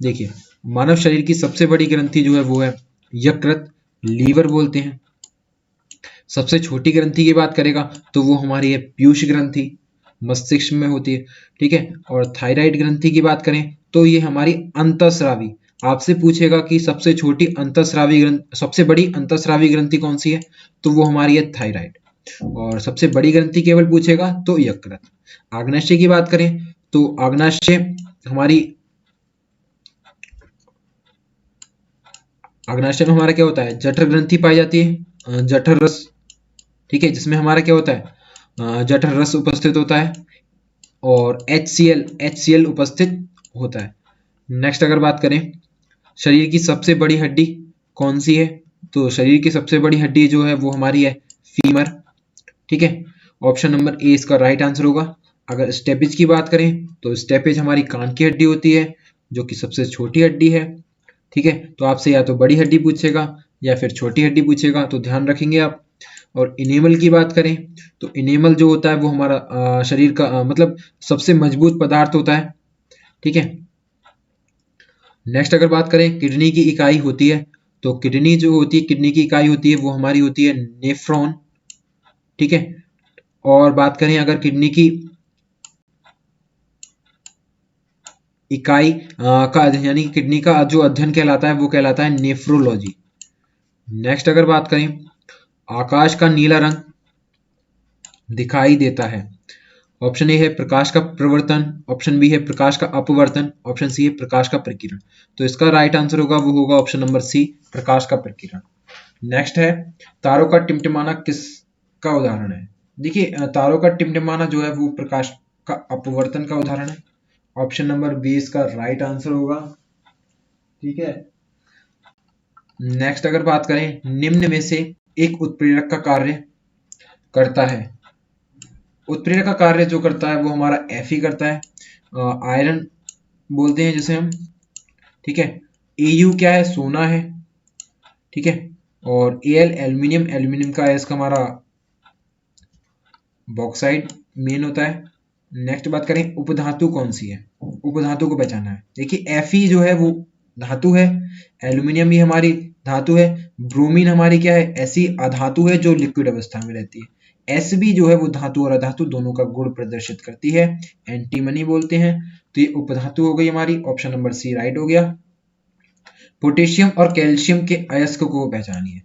देखिए, मानव शरीर की सबसे बड़ी ग्रंथि जो है वो है यकृत, लीवर बोलते हैं। सबसे छोटी ग्रंथि की बात करेगा तो वो हमारी है पीयूष ग्रंथि, मस्तिष्क में होती है, ठीक है। और थायराइड ग्रंथि की बात करें तो ये हमारी अंतःस्रावी, आपसे पूछेगा कि सबसे छोटी अंतःस्रावी ग्रंथि, सबसे बड़ी अंतःस्रावी ग्रंथि कौन सी है, तो वो हमारी है थायराइड। और सबसे बड़ी ग्रंथि केवल पूछेगा तो यकृत। आग्नेय की बात करें तो आग्नेय हमारी, आग्नेय में हमारा क्या होता है, जठर ग्रंथि पाई जाती है, जठर रस, ठीक है, जिसमें हमारा क्या होता है, जठर रस उपस्थित होता है और HCl उपस्थित होता है। नेक्स्ट अगर बात करें शरीर की सबसे बड़ी हड्डी कौन सी है, तो शरीर की सबसे बड़ी हड्डी जो है वो हमारी है फीमर, ठीक है। ऑप्शन नंबर ए इसका राइट आंसर होगा। अगर स्टेपेज की बात करें तो स्टेपेज हमारी कान की हड्डी होती है जो कि सबसे छोटी हड्डी है, ठीक है। तो आपसे या तो बड़ी हड्डी पूछेगा या फिर छोटी हड्डी पूछेगा, तो ध्यान रखेंगे आप। और इनेमल की बात करें तो इनेमल जो होता है वो हमारा शरीर का मतलब सबसे मजबूत पदार्थ होता है, ठीक है। नेक्स्ट अगर बात करें किडनी की इकाई होती है, तो किडनी जो होती है, किडनी की इकाई होती है वो हमारी होती है नेफ्रॉन, ठीक है। और बात करें अगर किडनी की इकाई का यानी किडनी का जो अध्ययन कहलाता है वो कहलाता है नेफ्रोलॉजी। नेक्स्ट अगर बात करें आकाश का नीला रंग दिखाई देता है, ऑप्शन ए है प्रकाश का प्रवर्तन, ऑप्शन बी है प्रकाश का अपवर्तन, ऑप्शन सी है प्रकाश का प्रकीर्णन। तो इसका राइट आंसर होगा वो होगा ऑप्शन नंबर सी, प्रकाश का प्रकीर्णन। नेक्स्ट है तारों का टिमटिमाना किसका उदाहरण है? देखिए तारों का टिमटिमाना जो है वो प्रकाश का अपवर्तन का उदाहरण है। ऑप्शन नंबर बी इसका राइट आंसर होगा, ठीक है। नेक्स्ट अगर बात करें निम्न में से एक उत्प्रेरक का कार्य करता है, उत्प्रेरक का कार्य जो करता है वो हमारा Fe करता है, आयरन बोलते हैं जिसे हम, ठीक है। Au क्या है, सोना है, ठीक है। और Al एल्यूमिनियम, एल्यूमिनियम का इसका हमारा बॉक्साइड मेन होता है। नेक्स्ट बात करें उपधातु कौन सी है, उपधातु को पहचाना है। देखिए Fe जो है वो धातु है, एल्यूमिनियम भी हमारी धातु है, ब्रोमीन हमारी क्या है, ऐसी अधातु है जो लिक्विड अवस्था में रहती है। Sb जो है वो धातु और अधातु दोनों का गुण प्रदर्शित करती है, एंटीमनी बोलते हैं। तो ये उपधातु हो गई हमारी, ऑप्शन नंबर सी राइट हो गया। पोटेशियम और कैल्शियम के अयस्क को पहचानिए,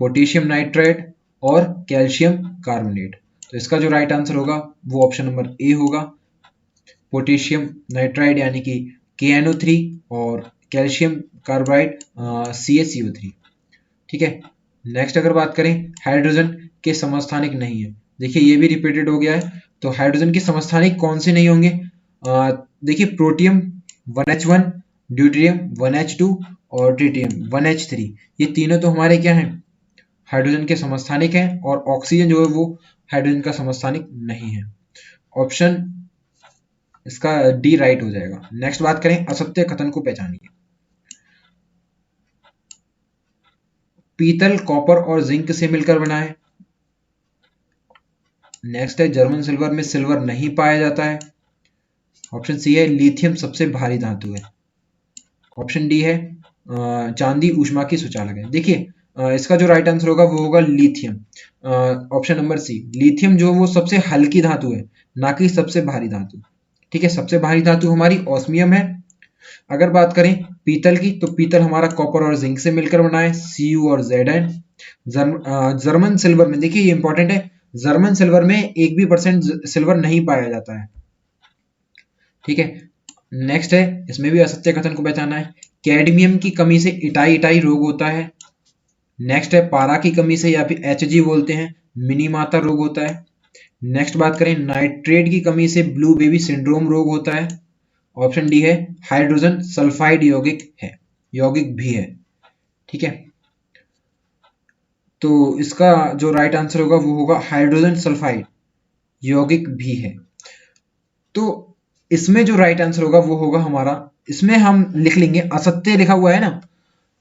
पोटेशियम नाइट्राइड और कैल्शियम कार्बोनेट। तो इसका जो राइट आंसर होगा वो ऑप्शन नंबर ए होगा, पोटेशियम नाइट्राइड यानी कि KNO3 और कैल्शियम कार्बाइड CaCO3, ठीक है। नेक्स्ट अगर बात करें हाइड्रोजन के समस्थानिक नहीं है, देखिए ये भी रिपीटेड हो गया है। तो हाइड्रोजन के समस्थानिक कौन से नहीं होंगे, देखिए प्रोटियम 1H1, ड्यूटेरियम 1H2 और ट्रिटियम 1H3, ये तीनों तो हमारे क्या हैं, हाइड्रोजन के समस्थानिक हैं। और ऑक्सीजन जो है वो हाइड्रोजन का समस्थानिक नहीं है। ऑप्शन इसका डी राइट हो जाएगा। नेक्स्ट बात करें असत्य कथन को पहचानिए, पीतल कॉपर और जिंक से मिलकर बना है। नेक्स्ट है जर्मन सिल्वर में सिल्वर नहीं पाया जाता है। ऑप्शन सी है लिथियम सबसे भारी धातु है। ऑप्शन डी है चांदी ऊष्मा की सुचालक है। देखिए इसका जो राइट आंसर होगा वो होगा lithium, option number C. Lithium जो वो सबसे हल्की धातु है, ना कि सबसे भारी धातु, ठीक है। सबसे भारी धातु हमारी ऑस्मियम है। अगर बात करें पीतल की तो पीतल हमारा कॉपर और जिंक से मिलकर बना है, Cu और Zn। जर्मन सिल्वर में देखिए ये इंपॉर्टेंट है, जर्मन सिल्वर में 1% भी सिल्वर नहीं पाया जाता है, ठीक है। नेक्स्ट है इसमें भी असत्य कथन को पहचाना है, कैडमियम की कमी से इटाई इटाई रोग होता है। नेक्स्ट है पारा की कमी से या फिर एचजी बोलते हैं मिनीमाता रोग होता है। नेक्स्ट बात करें नाइट्रेट की कमी से ब्लू बेबी सिंड्रोम रोग होता है। ऑप्शन डी है हाइड्रोजन सल्फाइड यौगिक है, यौगिक भी है। ठीक है, तो इसका जो राइट आंसर होगा वो होगा हाइड्रोजन सल्फाइड यौगिक भी है। तो इसमें जो राइट आंसर होगा वो होगा हमारा, इसमें हम लिख लेंगे असत्य लिखा हुआ है ना,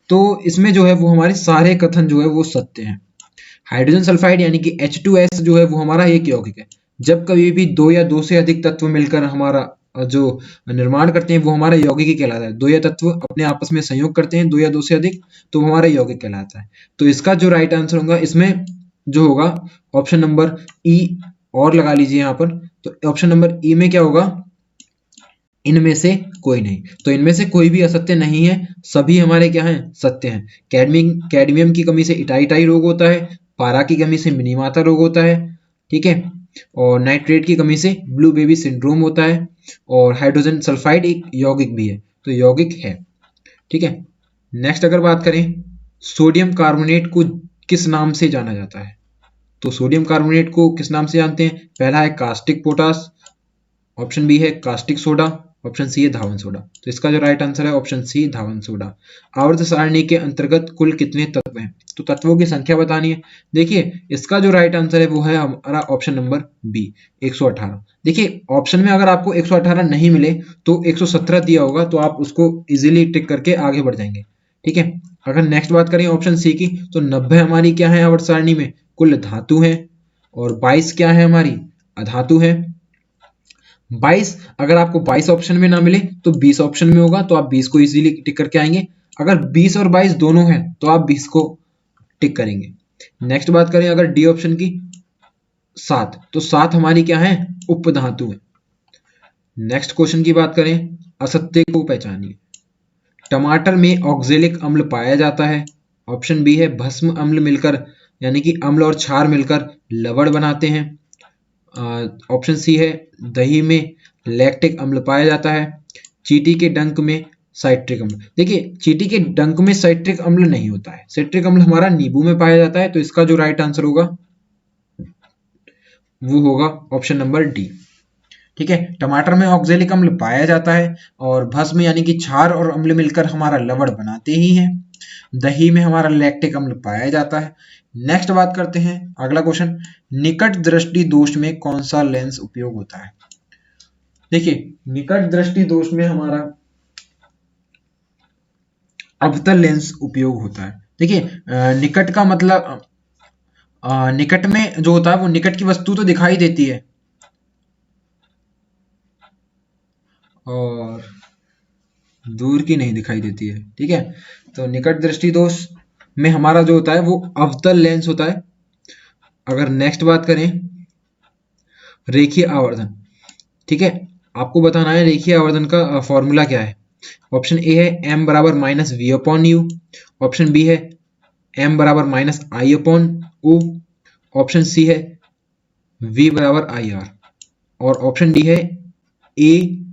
तो इसमें जो है वो हमारे सारे कथन जो है वो सत्य हैं। हाइड्रोजन सल्फाइड यानी कि H2S जो है वो हमारा एक यौगिक है। जब कभी भी दो या दो से अधिक तत्व मिलकर हमारा जो निर्माण करते हैं वो हमारा यौगिक ही कहलाता है। दो या तत्व अपने आपस में संयोग करते हैं, दो या दो से अधिक, तो हमारा यौगिक कहलाता है। तो इसका जो राइट आंसर होगा इसमें जो होगा ऑप्शन नंबर ई, और लगा लीजिए यहाँ पर। तो ऑप्शन नंबर ई में क्या होगा, इनमें से कोई नहीं। तो इनमें से कोई भी असत्य नहीं है, सभी हमारे क्या हैं, सत्य हैं। कैडमियम की कमी से इटाई इटाई रोग होता है, पारा की कमी से मिनीमाता रोग होता है, ठीक है, और नाइट्रेट की कमी से ब्लू बेबी सिंड्रोम होता है, और हाइड्रोजन सल्फाइड एक यौगिक भी है, तो यौगिक है। ठीक है, नेक्स्ट अगर बात करें सोडियम कार्बोनेट को किस नाम से जाना जाता है, तो सोडियम कार्बोनेट को किस नाम से जानते हैं, पहला है कास्टिक पोटास, ऑप्शन बी है कास्टिक सोडा, ऑप्शन सी है धावन सोडा। तो इसका जो राइट आंसर है ऑप्शन सी धावन सोडा। आवर्त सारणी के अंतर्गत कुल कितने तत्व हैं, तो तत्वों की संख्या बतानी है। देखिए इसका जो राइट आंसर है वो है हमारा ऑप्शन नंबर बी 118। देखिए ऑप्शन में अगर आपको 118 नहीं मिले तो 117 दिया होगा, तो आप उसको इजीली टिक करके आगे बढ़ जाएंगे। ठीक है, अगर नेक्स्ट बात करें ऑप्शन सी की, तो 90 हमारी क्या है आवर्त सारणी में, कुल धातु है, और 22 क्या है हमारी, अधातु है। 22 अगर आपको 22 ऑप्शन में ना मिले तो 20 ऑप्शन में होगा, तो आप 20 को इजीली टिक करके आएंगे। अगर 20 और 22 दोनों हैं तो आप 20 को टिक करेंगे। नेक्स्ट बात करें अगर डी ऑप्शन की 7, तो 7 हमारी क्या है, उपधातु है। नेक्स्ट क्वेश्चन की बात करें असत्य को पहचानिए। टमाटर में ऑक्जेलिक अम्ल पाया जाता है, ऑप्शन बी है भस्म अम्ल मिलकर यानी कि अम्ल और क्षार मिलकर लवण बनाते हैं, ऑप्शन सी है दही में लैक्टिक अम्ल पाया जाता है, चींटी के डंक में साइट्रिक अम्ल। देखिए चींटी के डंक में साइट्रिक अम्ल नहीं होता है, साइट्रिक अम्ल हमारा नींबू में पाया जाता है। तो इसका जो राइट आंसर होगा वो होगा ऑप्शन नंबर डी। ठीक है, टमाटर में ऑक्जेलिक अम्ल पाया जाता है, और भस्म यानी कि क्षार और अम्ल मिलकर हमारा लवण बनाते ही हैं। दही में हमारा लैक्टिक अम्ल पाया जाता है। नेक्स्ट बात करते हैं अगला क्वेश्चन, निकट दृष्टि दोष में कौन सा लेंस उपयोग होता है। देखिए निकट दृष्टि दोष में हमारा अवतल लेंस उपयोग होता है। देखिए निकट का मतलब निकट में जो होता है वो निकट की वस्तु तो दिखाई देती है, और दूर की नहीं दिखाई देती है। ठीक है, तो निकट दृष्टि दोष में हमारा जो होता है वो अवतल लेंस होता है। अगर नेक्स्ट बात करें रेखीय आवर्धन, ठीक है, आपको बताना है रेखीय आवर्धन का फॉर्मूला क्या है। ऑप्शन ए है m बराबर minus V upon U, option B है m बराबर minus I upon O, option C है v बराबर आई आर, और ऑप्शन डी है ए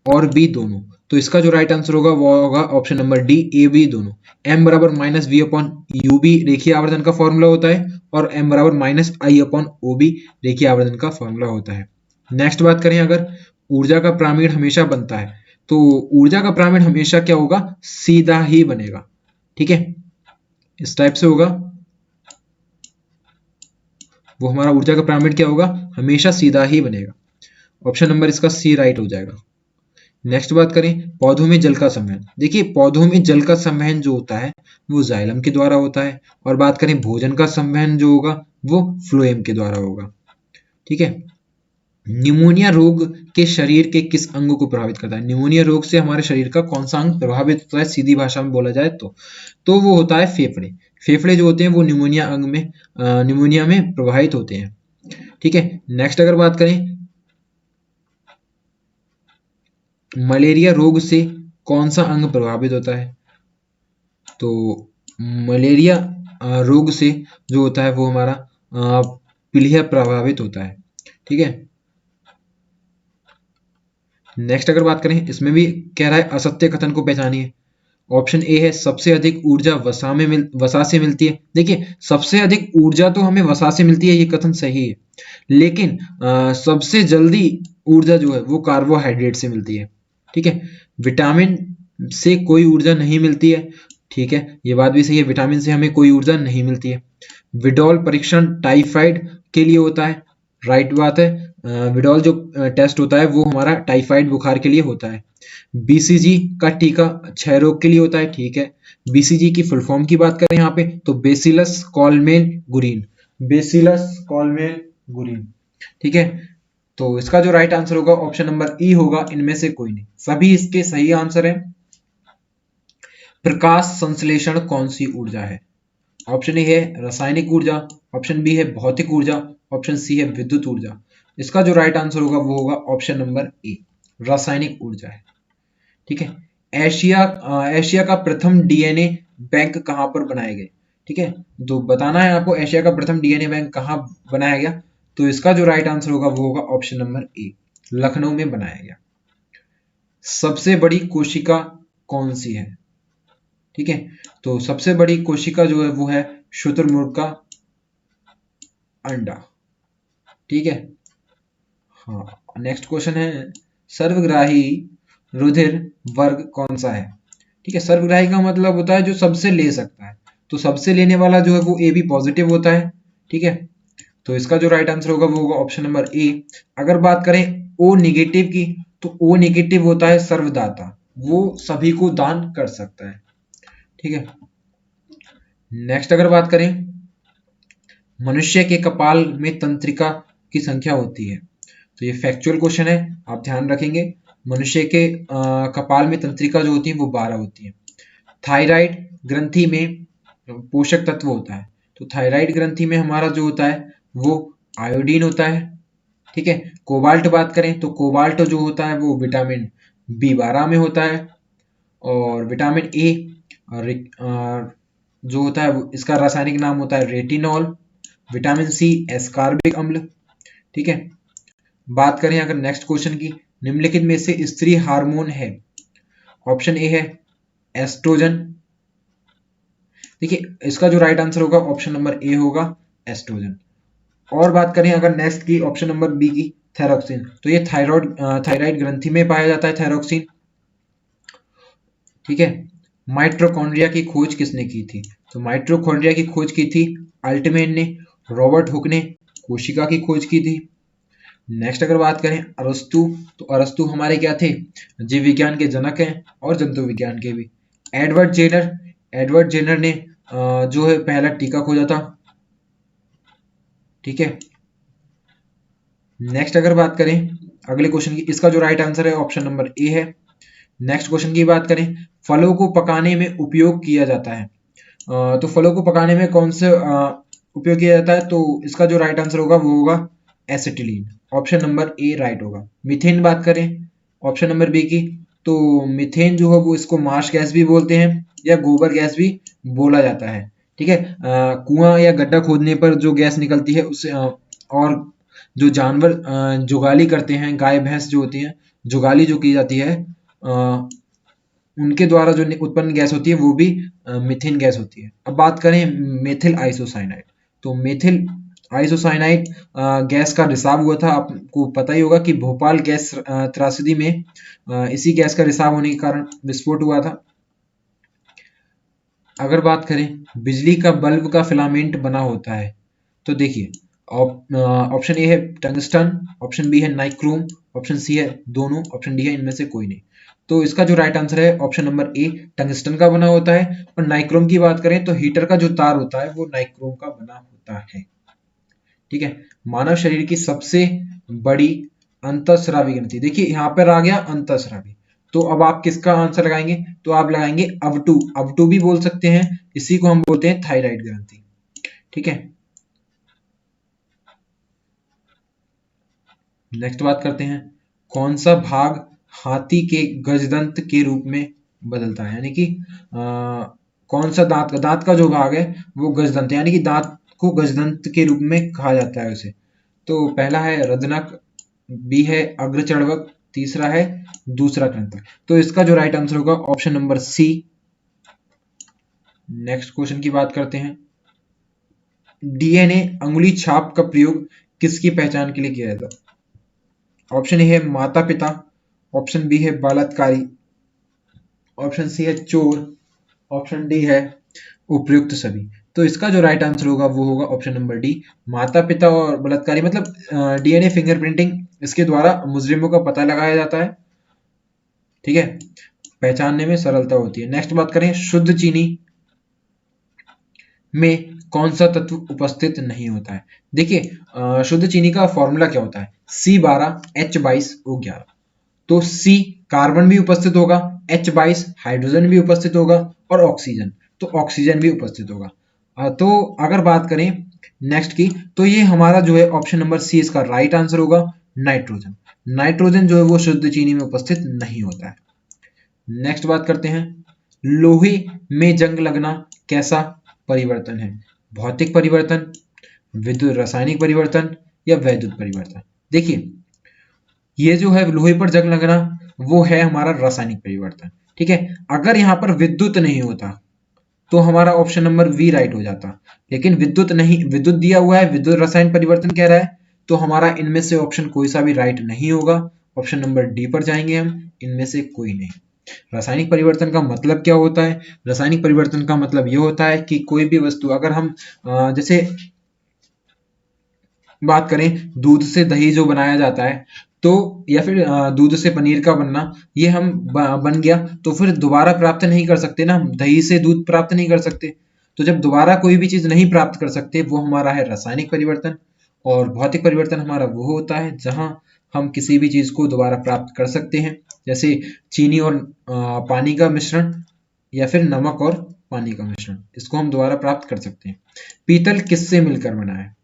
और बी दोनों। तो इसका जो राइट आंसर होगा वो होगा option number D A B दोनों। m बराबर माइनस वी अपॉन यू बी रेखीय आवर्धन का फॉर्मूला होता है, और m बराबर माइनस आई अपॉन ओ बी रेखीय आवर्धन का फॉर्मूला होता है। नेक्स्ट बात करें अगर ऊर्जा का प्रामीण हमेशा बनता है, तो ऊर्जा का प्रामीण हमेशा क्या होगा, सीधा ही बनेगा। ठीक है, इस टाइप से होगा, वो हमारा ऊर्जा का प्रामीण क्या होगा, हमेशा सीधा ही बनेगा। ऑप्शन नंबर इसका सी राइट हो जाएगा। नेक्स्ट बात करें पौधों में जल का संवहन। देखिए पौधों में जल का संवहन जो होता है वो जाइलम के द्वारा होता है, और बात करें भोजन का संवहन जो होगा वो फ्लोएम के द्वारा होगा। ठीक है, निमोनिया रोग के शरीर के किस अंग को प्रभावित करता है, निमोनिया रोग से हमारे शरीर का कौन सा अंग प्रभावित होता है, सीधी भाषा में बोला जाए तो वो होता है फेफड़े। फेफड़े जो होते हैं वो निमोनिया अंग में निमोनिया में प्रभावित होते हैं। ठीक है, नेक्स्ट अगर बात करें मलेरिया रोग से कौन सा अंग प्रभावित होता है, तो मलेरिया रोग से जो होता है वो हमारा पीलिया प्रभावित होता है। ठीक है, नेक्स्ट अगर बात करें, इसमें भी कह रहा है असत्य कथन को पहचानिए। ऑप्शन ए है सबसे अधिक ऊर्जा वसा से मिलती है। देखिए, सबसे अधिक ऊर्जा तो हमें वसा से मिलती है, ये कथन सही है, लेकिन सबसे जल्दी ऊर्जा जो है वो कार्बोहाइड्रेट से मिलती है। ठीक है, विटामिन से कोई ऊर्जा नहीं मिलती है। ठीक है, ये बात भी सही है, विटामिन से हमें कोई ऊर्जा नहीं मिलती है। विडॉल परीक्षण टाइफाइड के लिए होता है, राइट बात है। विडॉल जो टेस्ट होता है वो हमारा टाइफाइड बुखार के लिए होता है। बीसीजी का टीका क्षय रोग के लिए होता है। ठीक है, बीसीजी की फुल फॉर्म की बात करें यहाँ पे तो बेसिलस कॉलमेन गुरीन, बेसिलस कॉलमेन गुरीन। ठीक है, तो इसका जो राइट आंसर होगा ऑप्शन नंबर ई होगा, इनमें से कोई नहीं, सभी इसके सही आंसर है। प्रकाश संश्लेषण कौन सी ऊर्जा है? ऑप्शन ए है रासायनिक ऊर्जा, ऑप्शन बी है भौतिक ऊर्जा, ऑप्शन सी है विद्युत ऊर्जा। इसका जो राइट आंसर होगा वो होगा ऑप्शन नंबर ए, रासायनिक ऊर्जा है। ठीक है, एशिया का प्रथम डीएनए बैंक कहां पर बनाए गए? ठीक है, तो बताना है आपको एशिया का प्रथम डीएनए बैंक कहां बनाया गया। तो इसका जो राइट आंसर होगा वो होगा ऑप्शन नंबर ए, लखनऊ में बनाया गया। सबसे बड़ी कोशिका कौन सी है? ठीक है, तो सबसे बड़ी कोशिका जो है वो है शुतुरमुर्ग का अंडा। ठीक है, हाँ, नेक्स्ट क्वेश्चन है सर्वग्राही रुधिर वर्ग कौन सा है? ठीक है, सर्वग्राही का मतलब होता है जो सबसे ले सकता है, तो सबसे लेने वाला जो है वो ए बी पॉजिटिव होता है। ठीक है, तो इसका जो राइट आंसर होगा वो होगा ऑप्शन नंबर ए। अगर बात करें ओ निगेटिव की, तो ओ निगेटिव होता है सर्वदाता, वो सभी को दान कर सकता है। ठीक है, नेक्स्ट अगर बात करें, मनुष्य के कपाल में तंत्रिका की संख्या होती है, तो ये फैक्चुअल क्वेश्चन है, आप ध्यान रखेंगे। मनुष्य के कपाल में तंत्रिका जो होती है वो 12 होती है। थायराइड ग्रंथि में पोषक तत्व होता है, तो थायराइड ग्रंथि में हमारा जो होता है वो आयोडीन होता है। ठीक है, कोबाल्ट बात करें तो कोबाल्ट जो होता है वो विटामिन B12 में होता है। और विटामिन ए जो होता है इसका रासायनिक नाम होता है रेटिनॉल। विटामिन सी एस्कॉर्बिक अम्ल। ठीक है, बात करें अगर नेक्स्ट क्वेश्चन की, निम्नलिखित में से स्त्री हार्मोन है? ऑप्शन ए है एस्ट्रोजन। देखिए, इसका जो राइट आंसर होगा ऑप्शन नंबर ए होगा एस्ट्रोजन। और बात करें अगर नेक्स्ट की, ऑप्शन नंबर बी की, थायरोक्सिन, तो ये थायराइड ग्रंथि में पाया जाता है थायरोक्सिन। ठीक है, माइटोकॉन्ड्रिया की खोज किसने की थी? तो माइटोकॉन्ड्रिया की खोज की थी अल्टमैन ने। रॉबर्ट हुक ने कोशिका की खोज की थी। नेक्स्ट अगर बात करें अरस्तु, तो अरस्तु हमारे क्या थे? जीव विज्ञान के जनक हैं और जंतु विज्ञान के भी। एडवर्ड जेनर ने जो है पहला टीका खोजा था। ठीक है, नेक्स्ट अगर बात करें अगले क्वेश्चन की, इसका जो राइट आंसर है ऑप्शन नंबर ए है। नेक्स्ट क्वेश्चन की बात करें, फलों को पकाने में उपयोग किया जाता है, तो फलों को पकाने में कौन से उपयोग किया जाता है? तो इसका जो राइट आंसर होगा वो होगा एसिटिलीन, ऑप्शन नंबर ए राइट होगा। मीथेन बात करें ऑप्शन नंबर बी की, तो मीथेन जो है वो इसको मार्श गैस भी बोलते हैं या गोबर गैस भी बोला जाता है। ठीक है, कुआं या गड्ढा खोदने पर जो गैस निकलती है उससे और जो जानवर जुगाली करते हैं, गाय भैंस जो होती हैं, जुगाली जो की जाती है, उनके द्वारा जो उत्पन्न गैस होती है वो भी मीथेन गैस होती है। अब बात करें मेथिल आइसोसाइनाइड, तो मेथिल आइसोसाइनाइड गैस का रिसाव हुआ था। आपको पता ही होगा कि भोपाल गैस त्रासदी में इसी गैस का रिसाव होने के कारण विस्फोट हुआ था। अगर बात करें बिजली का बल्ब का फिलामेंट बना होता है, तो देखिए ऑप्शन ए है टंगस्टन, ऑप्शन बी है नाइक्रोम, ऑप्शन सी है दोनों, ऑप्शन डी है इनमें से कोई नहीं। तो इसका जो राइट आंसर है ऑप्शन नंबर ए, टंगस्टन का बना होता है। और नाइक्रोम की बात करें तो हीटर का जो तार होता है वो नाइक्रोम का बना होता है। ठीक है, मानव शरीर की सबसे बड़ी अंतःस्रावी ग्रंथि, देखिए यहाँ पर आ गया अंतःस्रावी, तो अब आप किसका आंसर लगाएंगे? तो आप लगाएंगे अवटू भी बोल सकते हैं, इसी को हम बोलते हैं थायराइड ग्रंथि। ठीक है, नेक्स्ट बात करते हैं, कौन सा भाग हाथी के गजदंत के रूप में बदलता है, यानी कि कौन सा दांत का जो भाग है वो गजदंत, यानी कि दांत को गजदंत के रूप में कहा जाता है उसे। तो पहला है रदनक, बी है अग्रचर्वक, तीसरा है दूसरा कृंतक। तो इसका जो राइट आंसर होगा option number C. Next question की बात करते हैं। डीएनए अंगुली छाप का प्रयोग किसकी पहचान के लिए किया जाता है? ऑप्शन ए है माता पिता, ऑप्शन बी है बलात्कारी, ऑप्शन सी है चोर, ऑप्शन डी है उपयुक्त सभी। तो इसका जो राइट आंसर होगा वो होगा ऑप्शन नंबर डी, माता पिता और बलात्कारी। मतलब डीएनए फिंगरप्रिंटिंग इसके द्वारा मुजरिमों का पता लगाया जाता है, ठीक है, पहचानने में सरलता होती है। नेक्स्ट बात करें, शुद्ध चीनी में कौन सा तत्व उपस्थित नहीं होता है? देखिए शुद्ध चीनी का फॉर्मूला क्या होता है, C12H22O11। तो C कार्बन भी उपस्थित होगा, H22 हाइड्रोजन भी उपस्थित होगा और ऑक्सीजन, तो ऑक्सीजन भी उपस्थित होगा। तो अगर बात करें नेक्स्ट की, तो ये हमारा जो है ऑप्शन नंबर सी इसका राइट आंसर होगा, नाइट्रोजन। नाइट्रोजन जो है वो शुद्ध चीनी में उपस्थित नहीं होता है। नेक्स्ट बात करते हैं, लोहे में जंग लगना कैसा परिवर्तन है? भौतिक परिवर्तन, विद्युत रासायनिक परिवर्तन या वैद्युत परिवर्तन? देखिए ये जो है लोहे पर जंग लगना वो है हमारा रासायनिक परिवर्तन, ठीक है। अगर यहाँ पर विद्युत नहीं होता तो हमारा ऑप्शन नंबर बी राइट हो जाता, लेकिन विद्युत नहीं, विद्युत दिया हुआ है, विद्युत रसायन परिवर्तन कह रहा है, तो हमारा इनमें से ऑप्शन कोई सा भी राइट नहीं होगा। ऑप्शन नंबर डी पर जाएंगे हम, इनमें से कोई नहीं। रासायनिक परिवर्तन का मतलब क्या होता है? रासायनिक परिवर्तन का मतलब ये होता है कि कोई भी वस्तु, अगर हम जैसे बात करें दूध से दही जो बनाया जाता है, तो या फिर दूध से पनीर का बनना, ये हम बन गया तो फिर दोबारा प्राप्त नहीं कर सकते ना, हम दही से दूध प्राप्त नहीं कर सकते। तो जब दोबारा कोई भी चीज नहीं प्राप्त कर सकते, वो हमारा है रासायनिक परिवर्तन। और भौतिक परिवर्तन हमारा वो होता है जहां हम किसी भी चीज को दोबारा प्राप्त कर सकते हैं, जैसे चीनी और पानी का मिश्रण या फिर नमक और पानी का मिश्रण, इसको हम दोबारा प्राप्त कर सकते हैं। पीतल किससे मिलकर बना है?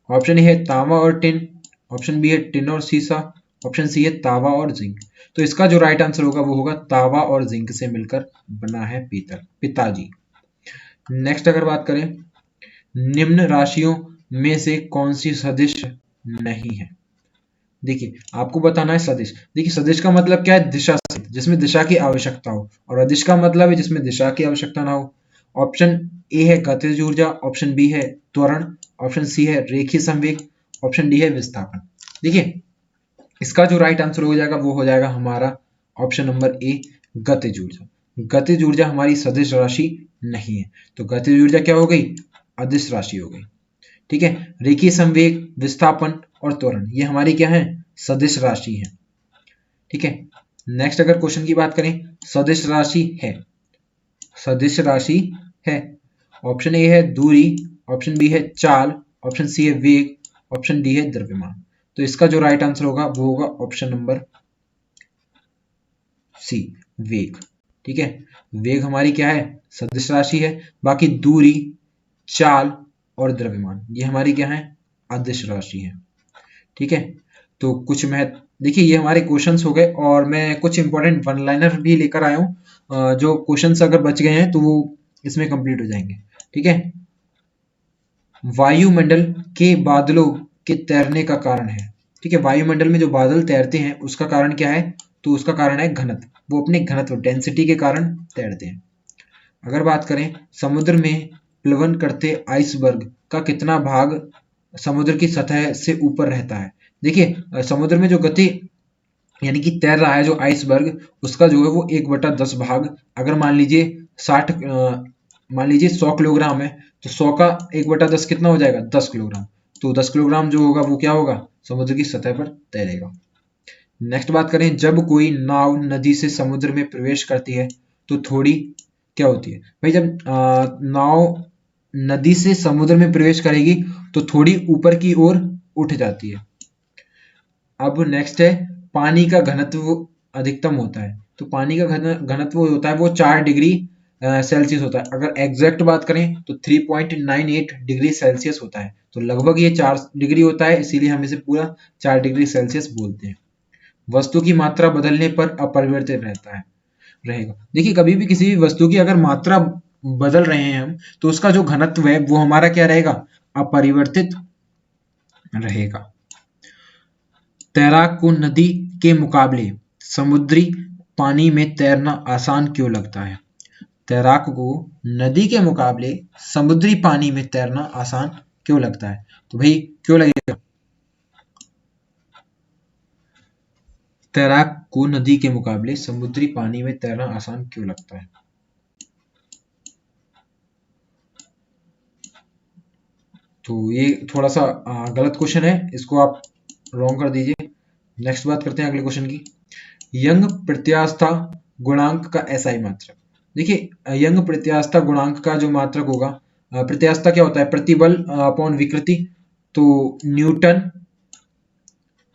ऑप्शन ए है तांबा और टिन, ऑप्शन बी है टिन और सीसा, ऑप्शन सी है तांबा और जिंक। तो इसका जो राइट आंसर होगा वो होगा तांबा और जिंक से मिलकर बना है पीतल, पिताजी। नेक्स्ट अगर बात करें, निम्न राशियों में से कौन सी सदिश नहीं है? देखिए आपको बताना है सदिश। देखिए सदिश का मतलब क्या है, दिशा से, जिसमें दिशा की आवश्यकता हो, और अदिश का मतलब है जिसमें दिशा की आवश्यकता ना हो। ऑप्शन ए है गतिज ऊर्जा, ऑप्शन बी है त्वरण, ऑप्शन सी है रेखीय संवेग, ऑप्शन डी है विस्थापन। देखिए इसका जो राइट आंसर हो जाएगा वो हो जाएगा हमारा ऑप्शन नंबर ए, गतिज ऊर्जा। गतिज ऊर्जा हमारी सदिश राशि नहीं है, तो गतिज ऊर्जा क्या हो गई, अदिश राशि हो गई, ठीक है। रेखीय संवेग, विस्थापन और त्वरण ये हमारी क्या है, सदिश राशि है, ठीक है। नेक्स्ट अगर क्वेश्चन की बात करें, सदिश राशि है, सदिश राशि है, ऑप्शन ए है दूरी, ऑप्शन बी है चाल, ऑप्शन सी है वेग, ऑप्शन डी है द्रव्यमान। तो इसका जो राइट आंसर होगा वो होगा ऑप्शन नंबर सी, वेग, ठीक है। वेग हमारी क्या है, सदिश राशि है। बाकी दूरी, चाल और द्रव्यमान ये हमारी क्या है, अदिश राशि है, ठीक है। तो कुछ महत्व, देखिए ये हमारे क्वेश्चंस हो गए, और मैं कुछ इंपॉर्टेंट वन लाइनर भी लेकर आया हूँ, जो क्वेश्चंस अगर बच गए हैं तो वो इसमें कंप्लीट हो जाएंगे, ठीक है। वायुमंडल के बादलों के तैरने का कारण है, ठीक है। वायुमंडल में जो बादल तैरते हैं उसका कारण क्या है, तो उसका कारण है घनत्व, वो अपने घनत्व डेंसिटी के कारण तैरते हैं। अगर बात करें, समुद्र में प्लवन करते आइसबर्ग का कितना भाग समुद्र की सतह से ऊपर रहता है? देखिए समुद्र में जो गति यानी कि तैर रहा है जो आइसबर्ग, उसका जो है वो 1/10 भाग, अगर मान लीजिए 60 मान लीजिए 100 किलोग्राम है, तो 100 का 1/10 कितना हो जाएगा, 10 किलोग्राम। तो 10 किलोग्राम जो होगा वो क्या होगा, समुद्र की सतह पर तैरेगा। नेक्स्ट बात करें, जब कोई नाव नदी से समुद्र में प्रवेश करती है तो थोड़ी क्या होती है? भाई जब नाव नदी से समुद्र में प्रवेश करेगी तो थोड़ी ऊपर की ओर उठ जाती है। अब नेक्स्ट है, पानी का घनत्व अधिकतम होता है, तो पानी का घनत्व होता है वो 4 डिग्री सेल्सियस होता है। अगर एग्जैक्ट बात करें तो 3.98 डिग्री सेल्सियस होता है, तो लगभग ये 4 डिग्री होता है, इसीलिए हम इसे पूरा 4 डिग्री सेल्सियस बोलते हैं। वस्तु की मात्रा बदलने पर अपरिवर्तित रहता है, रहेगा। देखिए कभी भी किसी भी वस्तु की अगर मात्रा बदल रहे हैं हम, तो उसका जो घनत्व है वो हमारा क्या रहेगा, अपरिवर्तित रहेगा। तैराक को नदी के मुकाबले समुद्री पानी में तैरना आसान क्यों लगता है? तैराक को नदी के मुकाबले समुद्री पानी में तैरना आसान क्यों लगता है? तो भाई क्यों लगेगा? तैराक को नदी के मुकाबले समुद्री पानी में तैरना आसान क्यों लगता है? तो ये थोड़ा सा गलत क्वेश्चन है, इसको आप रॉन्ग कर दीजिए। नेक्स्ट बात करते हैं अगले क्वेश्चन की। यंग प्रत्यास्था गुणांक का एसआई मात्रक। देखिए, यंग प्रत्यास्था गुणांक का जो मात्रक होगा, प्रत्यास्था क्या होता है? प्रतिबल अपॉन विकृति। तो न्यूटन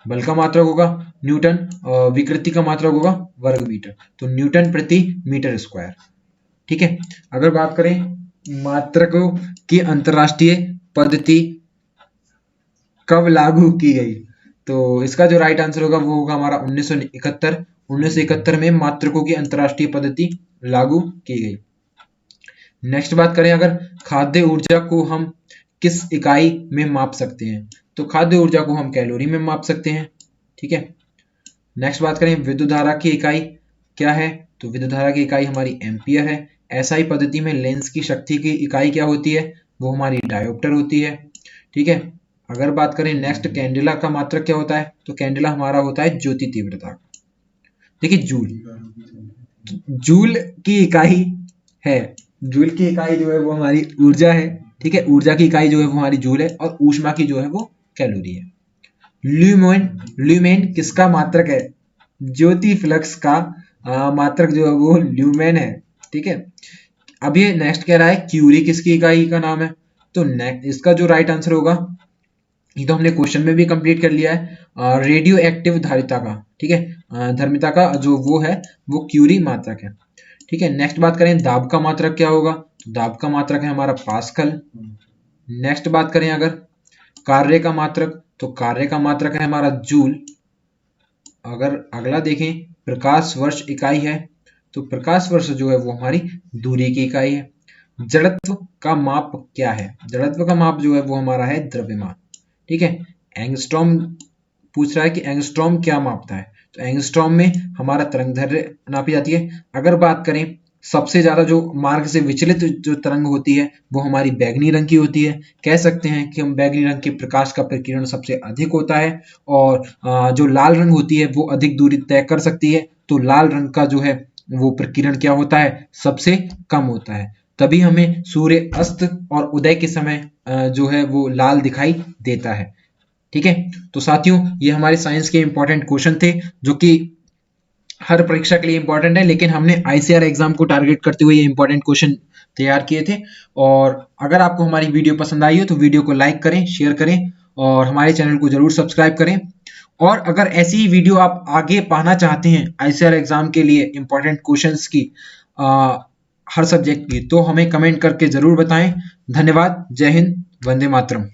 बल का मात्रक होगा, न्यूटन विकृति का मात्रक होगा वर्ग मीटर। तो न्यूटन प्रति मीटर स्क्वायर। ठीक है। अगर बात करें मात्रकों की अंतरराष्ट्रीय पद्धति कब लागू की गई, तो इसका जो राइट आंसर होगा वो होगा हमारा 1971। 1971 में मात्रकों की अंतरराष्ट्रीय पद्धति लागू की गई। नेक्स्ट बात करें अगर खाद्य ऊर्जा को हम किस इकाई में माप सकते हैं, तो खाद्य ऊर्जा को हम कैलोरी में माप सकते हैं। ठीक है। नेक्स्ट बात करें विद्युत धारा की इकाई क्या है, तो विद्युत धारा की इकाई हमारी एम्पियर है। एसआई पद्धति में लेंस की शक्ति की इकाई क्या होती है, वो हमारी डायोप्टर होती है। ठीक है। अगर बात करें नेक्स्ट कैंडेला का मात्रक क्या होता है, तो कैंडेला हमारा होता है ज्योति तीव्रता। देखिए जूल की इकाई है, जूल की इकाई जो है वो हमारी ऊर्जा है। ठीक है। ऊर्जा की इकाई जो है वो हमारी जूल है और ऊष्मा की जो है वो कैलोरी है। ल्यूमेन किसका मात्रक है? ज्योति फ्लक्स का मात्रक जो है वो ल्यूमेन है। ठीक है। अब ये नेक्स्ट कह रहा है क्यूरी किसकी इकाई का नाम है, तो इसका जो राइट आंसर होगा, ये तो हमने क्वेश्चन में भी कंप्लीट कर लिया है, रेडियो एक्टिव धारिता का। ठीक है। धर्मिता का जो वो है वो क्यूरी मात्रक है। ठीक है। नेक्स्ट बात करें दाब का मात्रक क्या होगा, तो दाब का मात्रक है हमारा पास्कल। नेक्स्ट बात करें अगर कार्य का मात्रक, तो कार्य का मात्रक है हमारा जूल। अगर अगला देखें प्रकाश वर्ष इकाई है, तो प्रकाश वर्ष जो है वो हमारी दूरी की इकाई है। जड़त्व का माप क्या है, जड़त्व का माप जो है वो हमारा है द्रव्यमान। ठीक है। एंगस्ट्रॉम पूछ रहा है कि एंगस्ट्रॉम क्या मापता है, तो एंगस्ट्रॉम में हमारा तरंगदैर्घ्य नापी जाती है। अगर बात करें सबसे ज्यादा जो मार्ग से विचलित जो तरंग होती है वो हमारी बैगनी रंग की होती है। कह सकते हैं कि हम बैगनी रंग के प्रकाश का प्रकीर्णन सबसे अधिक होता है, और जो लाल रंग होती है वो अधिक दूरी तय कर सकती है, तो लाल रंग का जो है वो प्रकीर्णन क्या होता है, सबसे कम होता है। तभी हमें सूर्य अस्त और उदय के समय जो है वो लाल दिखाई देता है। ठीक है। तो साथियों ये हमारे साइंस के इंपॉर्टेंट क्वेश्चन थे जो कि हर परीक्षा के लिए इंपॉर्टेंट है, लेकिन हमने आईसीआर एग्जाम को टारगेट करते हुए ये इंपॉर्टेंट क्वेश्चन तैयार किए थे। और अगर आपको हमारी वीडियो पसंद आई हो तो वीडियो को लाइक करें, शेयर करें और हमारे चैनल को जरूर सब्सक्राइब करें। और अगर ऐसी ही वीडियो आप आगे पाना चाहते हैं आईसीआर एग्जाम के लिए इंपॉर्टेंट क्वेश्चंस की हर सब्जेक्ट की, तो हमें कमेंट करके जरूर बताएं। धन्यवाद। जय हिंद। वंदे मातरम।